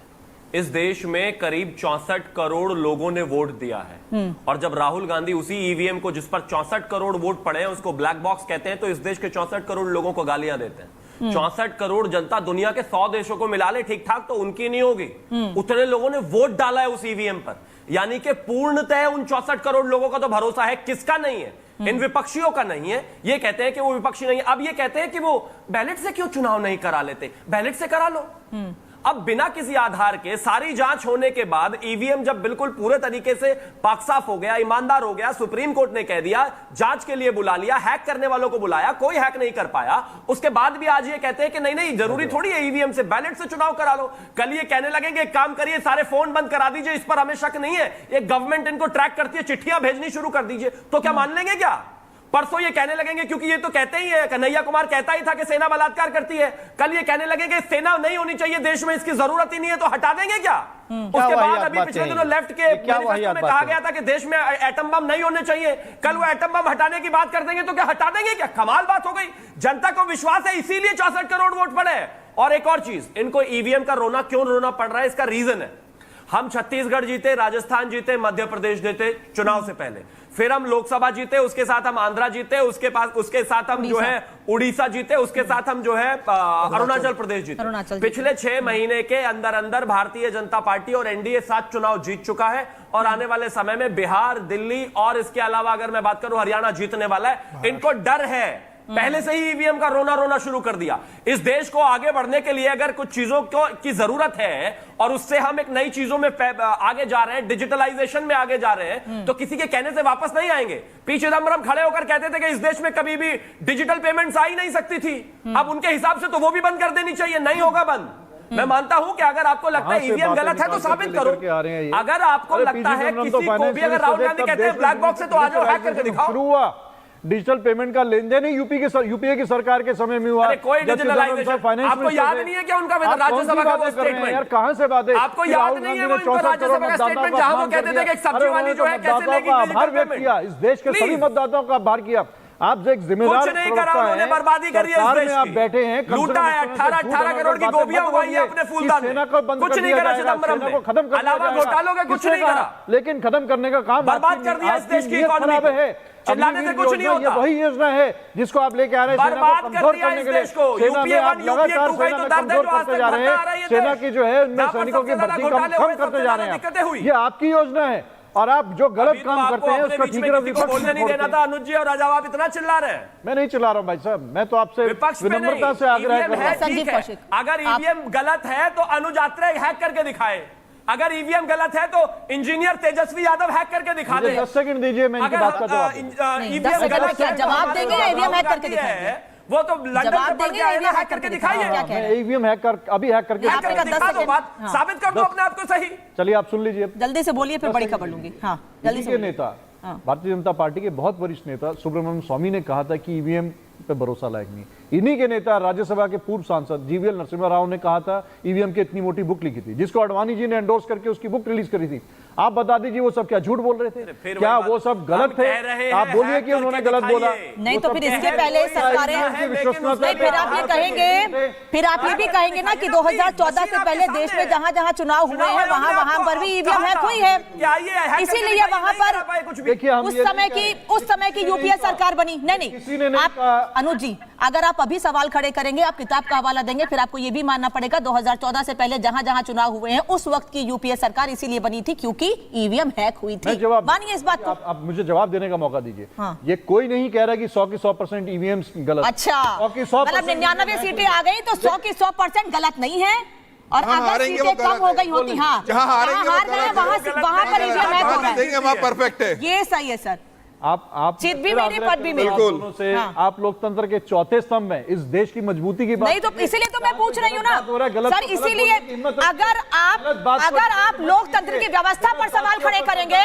इस देश में करीब 64 करोड़ लोगों ने वोट दिया है और जब राहुल गांधी उसी ईवीएम को, जिस पर 64 करोड़ वोट पड़े हैं, उसको ब्लैक बॉक्स कहते हैं, तो इस देश के 64 करोड़ लोगों को गालियां देते हैं। 64 करोड़ जनता दुनिया के 100 देशों को मिला ले ठीक ठाक तो उनकी नहीं होगी। उतने लोगों ने वोट डाला है उस ईवीएम पर, यानी कि पूर्णतः उन 64 करोड़ लोगों का तो भरोसा है। किसका नहीं है? इन विपक्षियों का नहीं है। ये कहते हैं कि वो विपक्षी नहीं है। अब ये कहते हैं कि वो बैलेट से क्यों चुनाव नहीं करा लेते? बैलेट से करा लो। अब बिना किसी आधार के सारी जांच होने के बाद ईवीएम जब बिल्कुल पूरे तरीके से पाक साफ हो गया, ईमानदार हो गया, सुप्रीम कोर्ट ने कह दिया, जांच के लिए बुला लिया, हैक करने वालों को बुलाया, कोई हैक नहीं कर पाया, उसके बाद भी आज ये कहते हैं कि नहीं नहीं जरूरी थोड़ी है ईवीएम से, बैलेट से चुनाव करा लो। कल ये कहने लगेंगे एक काम करिए, सारे फोन बंद करा दीजिए, इस पर हमें शक नहीं है, ये गवर्नमेंट इनको ट्रैक करती है, चिट्ठियां भेजनी शुरू कर दीजिए। तो क्या मान लेंगे क्या? परसों ये कहने लगेंगे, क्योंकि ये तो कहते ही है, कन्हैया कुमार कहता ही था कि सेना बलात्कार करती है, कल ये कहने लगेंगे सेना नहीं होनी चाहिए देश में, इसकी जरूरत ही नहीं है, तो हटा देंगे क्या? उसके बाद अभी पिछले दिनों लेफ्ट के मैनिफेस्टो में कहा गया था कि देश में एटम बम नहीं होने चाहिए, कल वो एटम बम हटाने की बात कर देंगे तो क्या हटा देंगे क्या? कमाल बात हो गई। जनता को विश्वास है, इसीलिए 64 करोड़ वोट पड़े। और एक और चीज, इनको ईवीएम का रोना क्यों रोना पड़ रहा है, इसका रीजन है, हम छत्तीसगढ़ जीते, राजस्थान जीते, मध्य प्रदेश जीते चुनाव से पहले, फिर हम लोकसभा जीते, उसके साथ हम आंध्रा जीते, उसके साथ हम जो है उड़ीसा जीते, उसके साथ हम जो है अरुणाचल प्रदेश जीते। पिछले 6 महीने के अंदर अंदर भारतीय जनता पार्टी और एनडीए 7 चुनाव जीत चुका है और आने वाले समय में बिहार, दिल्ली और इसके अलावा अगर मैं बात करूं हरियाणा जीतने वाला है। इनको डर है, पहले से ही ईवीएम का रोना शुरू कर दिया। इस देश को आगे बढ़ने के लिए अगर कुछ चीजों की जरूरत है और उससे हम एक नई चीजों में आगे जा रहे हैं, डिजिटलाइजेशन में आगे जा रहे हैं, तो किसी के कहने से वापस नहीं आएंगे। पी चिदंबरम खड़े होकर कहते थे कि इस देश में कभी भी डिजिटल पेमेंट्स आ ही नहीं सकती थी, अब उनके हिसाब से तो वो भी बंद कर देनी चाहिए। नहीं होगा बंद। मैं मानता हूं कि अगर आपको लगता है ईवीएम गलत है तो साबित करो। अगर आपको लगता है किसी को भी, अगर राहुल गांधी कहते हैं ब्लैक बॉक्स है तो आ जाओ, हैक करके दिखाओ। डिजिटल पेमेंट का लेन देन यूपीए की सरकार के समय में हुआ। कोई डिजिटलाइजेशन आपको याद नहीं है क्या उनका राज्यसभा का वो स्टेटमेंट? यार कहां से बात है? आपको याद नहीं है वो उनका राज्यसभा का स्टेटमेंट जहां वो कहते थे कि एक सब्जी वाली जो है कैसे लेगी? आभार व्यक्त किया, इस देश के सभी मतदाताओं का आभार किया। आप जो एक जिम्मेदार कुछ नहीं करा उन्होंने, बर्बादी करी है इस देश की। आप बैठे हैं, लूटा है, 18 करोड़ की गोभियां उगाई है अपने फूलदान में। कुछ नहीं करा चिदंबरम ने, अलावा घोटालों का कुछ नहीं करा, लेकिन खत्म करने का काम बर्बाद कर दिया इस देश की इकोनॉमी को। चिल्लाने से कुछ नहीं होता। वही योजना है जिसको आप लेके आ रहे हैं, बर्बाद कर दिया इस देश को। यूपीए 1 यूपीए 2 का तो दर्द है जो आज तक जा रहे हैं। सेना की जो है उनमें सैनिकों की भर्ती कम करते जा रहे हैं। ये आपकी योजना है और आप जो गलत काम करते हैं उसका ठीक है। बोलने नहीं देना था अनुज जी, और आज आप इतना चिल्ला रहे हैं। मैं नहीं चिल्ला रहा हूं भाई साहब, मैं तो आपसे विनम्रता से आग्रह कर रहा हूं। अगर ईवीएम गलत है तो अनुज यात्रा हैक करके दिखाए, अगर ईवीएम गलत है तो इंजीनियर तेजस्वी यादव हैक करके दिखा दे। 10 सेकंड दीजिए, मैं इनकी बात करता हूं। ईवीएम गलत है, जवाब देंगे या ईवीएम हैक करके दिखाएंगे? वो तो लंदन से पढ़ के आए ना, हैक करके दिखाइए। ईवीएम हैक कर, अभी हैक करके दिखा दो, बात साबित कर दो अपने आप को सही। चलिए आप सुन लीजिए, जल्दी से बोलिए, फिर बड़ी खबर लूंगी। हाँ, जल्दी से। नेता भारतीय जनता पार्टी के बहुत वरिष्ठ नेता सुब्रमण्यम स्वामी ने कहा था कि ईवीएम पे भरोसा लायक नहीं। इन्हीं के नेता राज्यसभा के पूर्व सांसद जीवीएल नरसिम्हा राव ने कहा था ईवीएम की इतनी मोटी बुक लिखी थी जिसको अडवाणी जी ने एंडोर्स करके उसकी बुक रिलीज करी थी। आप बता दीजिए वो सब क्या झूठ बोल रहे थे? क्या वो सब गलत थे? आप बोलिए कि उन्होंने गलत बोला। नहीं तो फिर इसके पहले सरकारें, फिर आप ये कहेंगे, फिर आप ये भी कहेंगे ना कि 2014 से पहले देश में जहां जहां चुनाव हुए हैं वहां पर भी ईवीएम हैक हुई है, इसीलिए वहां पर उस समय की यूपीए सरकार बनी। नहीं, आप अनुज जी अगर आप अभी सवाल खड़े करेंगे, आप किताब का हवाला देंगे, फिर आपको यह भी मानना पड़ेगा 2014 से पहले जहां जहां चुनाव हुए हैं उस वक्त की यूपीए सरकार इसीलिए बनी थी क्योंकि ईवीएम हैक हुई थी। मानिए इस बात को। आप मुझे जवाब देने का मौका दीजिए। हाँ। ये कोई नहीं कह रहा कि 100 की 100% ईवीएम गलत। अच्छा, मतलब 99 सीटें आ गई तो 100 की 100% गलत नहीं है। और अगर सीटें कम हो गई होती, हाँ, जहां हार गए वहां पर ईवीएम हैक हो रहा है, परफेक्ट है। ये सही है सर। आप जीत भी मेरी, पद भी मेरी। दोनों से आप लोकतंत्र के चौथे स्तंभ में, इस देश की मजबूती की बात नहीं, तो इसीलिए तो मैं पूछ रही हूँ ना सर, इसीलिए अगर आप लोकतंत्र की व्यवस्था पर सवाल खड़े करेंगे,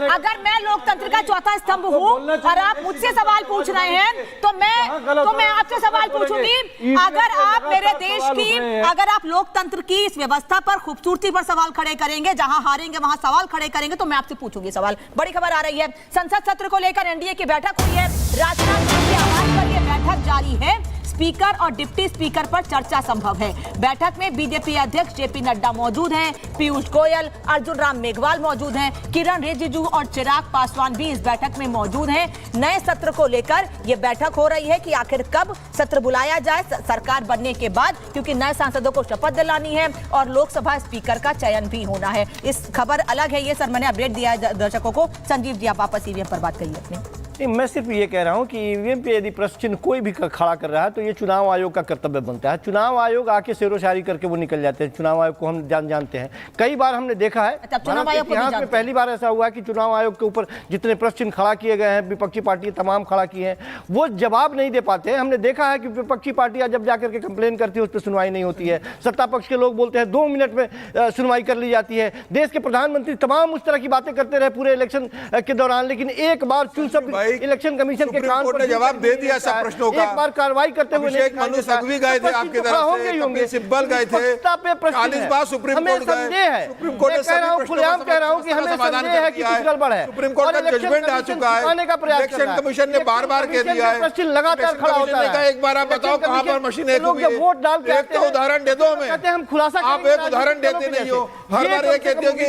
अगर मैं लोकतंत्र का चौथा स्तंभ हूँ और आप मुझसे सवाल पूछ रहे हैं तो मैं आपसे सवाल पूछूंगी। अगर आप मेरे देश की, अगर आप लोकतंत्र की इस व्यवस्था पर खूबसूरती पर सवाल खड़े करेंगे, जहां हारेंगे वहां सवाल खड़े करेंगे, तो मैं आपसे पूछूंगी सवाल। बड़ी खबर आ रही है, संसद सत्र को लेकर एनडीए की बैठक हुई है, राजनाथ सिंह की आवाज पर यह बैठक जारी है। स्पीकर और डिप्टी स्पीकर पर चर्चा संभव है। बैठक में बीजेपी अध्यक्ष जेपी नड्डा मौजूद हैं, पीयूष गोयल, अर्जुन राम मेघवाल मौजूद हैं, किरण रिजिजू और चिराग पासवान भी इस बैठक में मौजूद हैं। नए सत्र को लेकर यह बैठक हो रही है कि आखिर कब सत्र बुलाया जाए सरकार बनने के बाद, क्योंकि नए सांसदों को शपथ दिलानी है और लोकसभा स्पीकर का चयन भी होना है। इस खबर अलग है, ये सर मैंने अपडेट दिया है दर्शकों को। संजीव जी, आप वापस ईवीएम पर बात करिए अपनी। नहीं, मैं सिर्फ ये कह रहा हूं कि ईवीएम पे यदि प्रश्न चिन्ह कोई भी खड़ा कर रहा है तो ये चुनाव आयोग का कर्तव्य बनता है। चुनाव आयोग आके शेरोशायरी करके वो निकल जाते हैं। चुनाव आयोग को हम जानते हैं, कई बार हमने देखा है। चुनाव आयोग इतिहास में पहली बार ऐसा हुआ है कि चुनाव आयोग के ऊपर जितने प्रश्न चिन्ह खड़ा किए गए हैं, विपक्षी पार्टी तमाम खड़ा किए हैं, वो जवाब नहीं दे पाते हैं। हमने देखा है कि विपक्षी पार्टियां जब जाकर के कंप्लेन करती है उस पर सुनवाई नहीं होती है। सत्ता पक्ष के लोग बोलते हैं 2 मिनट में सुनवाई कर ली जाती है। देश के प्रधानमंत्री तमाम उस तरह की बातें करते रहे पूरे इलेक्शन के दौरान, लेकिन एक बार इलेक्शन कमीशन के कान पर जवाब दे दिया सब प्रश्नों का। एक बार कार्रवाई करते हुए अभिषेक मनु संघवी गए थे आपकी तरफ से, कपिल सिब्बल गए थे, 40 बार सुप्रीम कोर्ट गए। सुप्रीम कोर्ट ने सभी खुलेआम कह रहा हूं कि हमें संदेह है कि कुछ गड़बड़ है। सुप्रीम कोर्ट का जजमेंट आ चुका है। इलेक्शन कमीशन ने बार-बार कह दिया है, प्रश्न लगातार खड़ा होता है। एक बार आप बताओ कहां पर मशीन एक हुई है। वोट डाल के एक तो उदाहरण दे दो हमें। कहते हैं हम खुलासा करेंगे। आप एक उदाहरण देते नहीं हो, हर बार ये कहते हो कि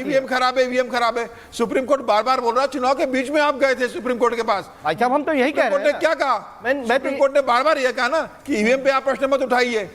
ईवीएम खराब है, ईवीएम खराब है। सुप्रीम कोर्ट बार-बार बोल रहा है। चुनाव के बीच में आप गए थे सुप्रीम कोर्ट के पास। अच्छा, हम तो यही कह रहे हैं। ने क्या कहा? सुप्रीम कोर्ट ने बार बार यह कहा ना कि ईवीएम पे आप प्रश्न मत उठाइए,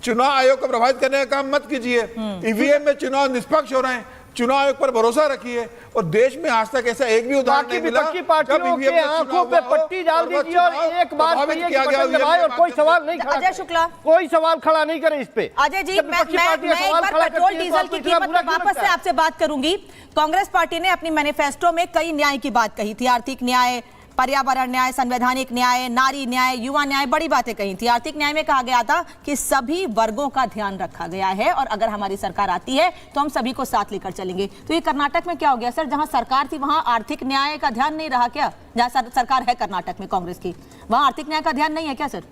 चुनाव आयोग को प्रभावित करने का काम मत कीजिए। ईवीएम में चुनाव निष्पक्ष हो रहे हैं, चुनाव आयोग पर भरोसा रखिए। और देश में आज तक ऐसा एक भी उदाहरण नहीं मिला जब ईवीएम में आंखों पे पट्टी डाल दीजिए और एक बार किया गया और कोई सवाल नहीं खड़ा। अजय शुक्ला, कोई सवाल खड़ा नहीं करे इस पे। अजय जी, मैं एक बार पेट्रोल डीजल की कीमत पर वापस से आपसे बात करूंगी। कांग्रेस पार्टी ने अपनी मैनिफेस्टो में कई न्याय की बात कही थी, आर्थिक न्याय, पर्यावरण न्याय, संवैधानिक न्याय, नारी न्याय, युवा न्याय, बड़ी बातें कही थी। आर्थिक न्याय में कहा गया था कि सभी वर्गों का ध्यान रखा गया है और अगर हमारी सरकार आती है तो हम सभी को साथ लेकर चलेंगे। तो ये कर्नाटक में क्या हो गया सर? जहां सरकार थी वहां आर्थिक न्याय का ध्यान नहीं रहा क्या? जहां सरकार है कर्नाटक में कांग्रेस की, वहां आर्थिक न्याय का ध्यान नहीं है क्या सर?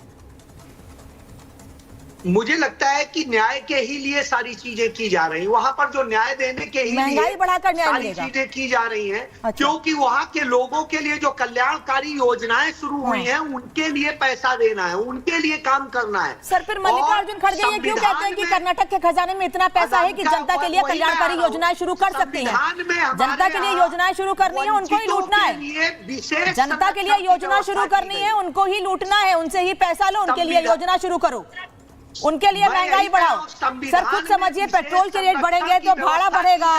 मुझे लगता है कि न्याय के ही लिए सारी चीजें की जा रही हैं। वहां पर जो न्याय देने के ही महंगाई बढ़ाकर न्याय सारी चीजें की जा रही हैं। अच्छा। क्योंकि वहां के लोगों के लिए जो कल्याणकारी योजनाएं शुरू हुई हैं, उनके लिए पैसा देना है, उनके लिए काम करना है। सर, फिर मल्लिकार्जुन खड़गे ये क्यों कहते हैं कि कर्नाटक के खजाने में इतना पैसा है कि जनता के लिए कल्याणकारी योजनाएं शुरू कर सकते हैं? जनता के लिए योजनाएं शुरू करनी है, उनको ही लूटना है। जनता के लिए योजना शुरू करनी है, उनको ही लूटना है, उनसे ही पैसा लो, उनके लिए योजना शुरू करो, उनके लिए महंगाई बढ़ाओ। सर खुद समझिए, पेट्रोल के रेट बढ़ेंगे तो भाड़ा बढ़ेगा,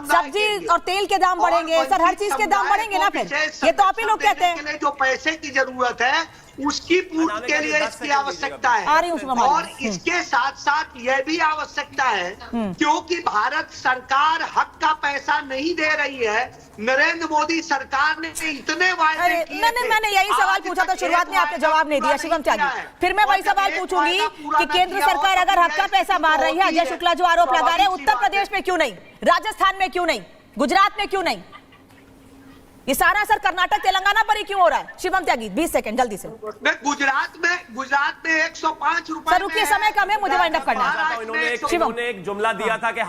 सब्जी और तेल के दाम बढ़ेंगे, सर हर चीज के दाम बढ़ेंगे ना। फिर ये तो आप ही लोग कहते हैं। जो पैसे की जरूरत है उसकी पूर्ति के लिए इसकी आवश्यकता है और इसके साथ साथ यह भी आवश्यकता है क्योंकि भारत सरकार हक का पैसा नहीं दे रही है। नरेंद्र मोदी सरकार ने इतने वायदे किए थे। मैंने यही सवाल पूछा था शुरुआत में, आपने जवाब नहीं दिया शिवम त्यागी। फिर मैं वही सवाल पूछूंगी कि केंद्र सरकार अगर हक का पैसा मार रही है, अजय शुक्ला जो आरोप लगा रहे हैं, उत्तर प्रदेश में क्यों नहीं, राजस्थान में क्यों नहीं, गुजरात में क्यों नहीं? ये सारा असर कर्नाटक तेलंगाना पर ही क्यों हो रहा है? शिवम त्यागी 20 सेकंड जल्दी से। गुजरात में 105 रुपए। सर रुकिए, समय कम है, मुझे वाइंड अप करना है। इन्होंने एक जुमला दिया था कि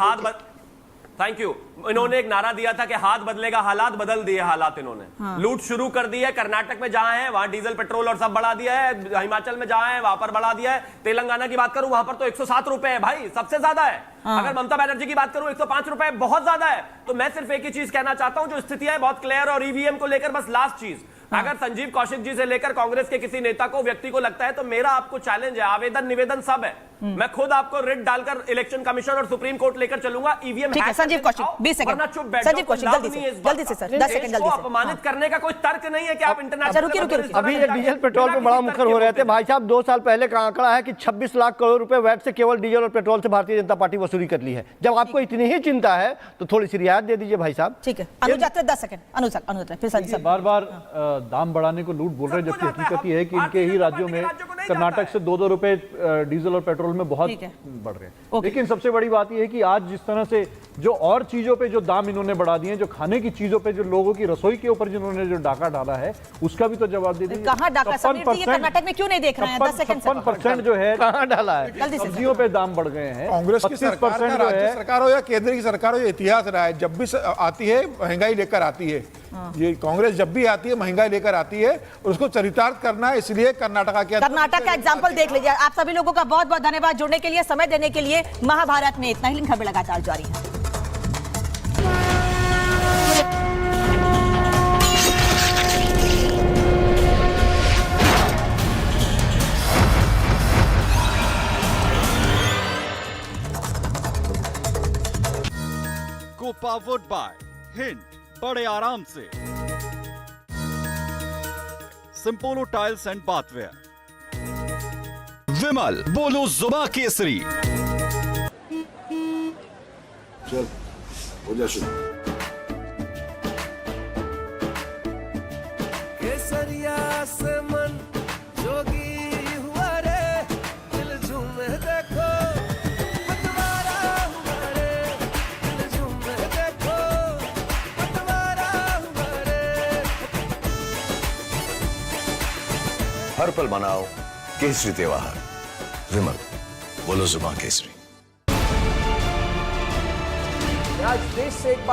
थैंक यू, इन्होंने एक नारा दिया था कि हाथ बदलेगा हालात, बदल दिए हालात इन्होंने। हाँ। लूट शुरू कर दी है। कर्नाटक में जहां है वहां डीजल पेट्रोल और सब बढ़ा दिया है, हिमाचल में जहां है वहां पर बढ़ा दिया है। तेलंगाना की बात करूं वहां पर तो 107 रुपए है भाई, सबसे ज्यादा है। हाँ। अगर ममता बनर्जी की बात करूं 105 रुपए बहुत ज्यादा है। तो मैं सिर्फ एक ही चीज कहना चाहता हूं, जो स्थितियां बहुत क्लियर और ईवीएम को लेकर बस लास्ट चीज, अगर संजीव कौशिक जी से लेकर कांग्रेस के किसी नेता को, व्यक्ति को लगता है तो मेरा आपको चैलेंज है, आवेदन निवेदन सब है, मैं खुद आपको रिट डालकर इलेक्शन कमिशन और सुप्रीम कोर्ट लेकर चलूंगा। ईवीएम ठीक है संजीव कौशिक 20 सेकंड, संजीव कौशिक जल्दी से सर 10 सेकंड जल्दी से। अपमानित करने का कोई तर्क नहीं है कि आप इंटरनेशनल। अभी ये डीजल पेट्रोल पे बड़ा मुखर हो रहे थे भाई साहब। 2 साल पहले का आंकड़ा है कि 26 लाख करोड़ रुपए वैट से केवल डीजल और पेट्रोल से भारतीय जनता पार्टी वसूली कर ली है। जब आपको इतनी ही चिंता है तो थोड़ी सी रियायत दे दीजिए भाई साहब। ठीक है अनुजात 10 सेकंड। अनुजात फिर संजीव बार बार दाम बढ़ाने को लूट बोल रहे हैं, जबकि हकीकत यह है कि इनके ही राज्यों में कर्नाटक से 2-2 रुपए डीजल और पेट्रोल में बहुत बढ़ रहे हैं। लेकिन सबसे बड़ी बात यह है कि आज जिस तरह से जो और चीजों पे जो दाम इन्होंने बढ़ा दिए, जो खाने की चीजों पे, जो लोगों की रसोई के ऊपर जिन्होंने जो डाका डाला है, उसका भी तो जवाब दे दीजिए। कहां डाका समीर जी, ये कर्नाटक में क्यों नहीं देख रहे हैं? 10 सेकंड। 56% जो है कहां डाला है? सब्जियों पे दाम बढ़ गए हैं। कांग्रेस की सरकार, राज्य सरकार हो या केंद्र की सरकार हो, ये इतिहास रहा है, जब भी आती है महंगाई लेकर आती है। ये कांग्रेस जब भी आती है महंगाई लेकर आती है और उसको चरितार्थ करना है, इसलिए कर्नाटका का एग्जाम्पल देख लीजिए। आप सभी लोगों का बहुत बहुत धन्यवाद जुड़ने के लिए, समय देने के लिए। महाभारत में इतना ही, खबर लगातार जारी है। पावर्ड बाय हिंद, बड़े आराम से सिंपोलो टाइल्स एंड बाथवेयर, विमल बोलो जुबा केसरी। चल हो जा शुरू। केसरिया से मन जोगी हुआ रे, दिल झूमे देखो हर पल मनाओ केसरी त्योहार, विमल बोलो जुबान केसरी। आज देश से एक बार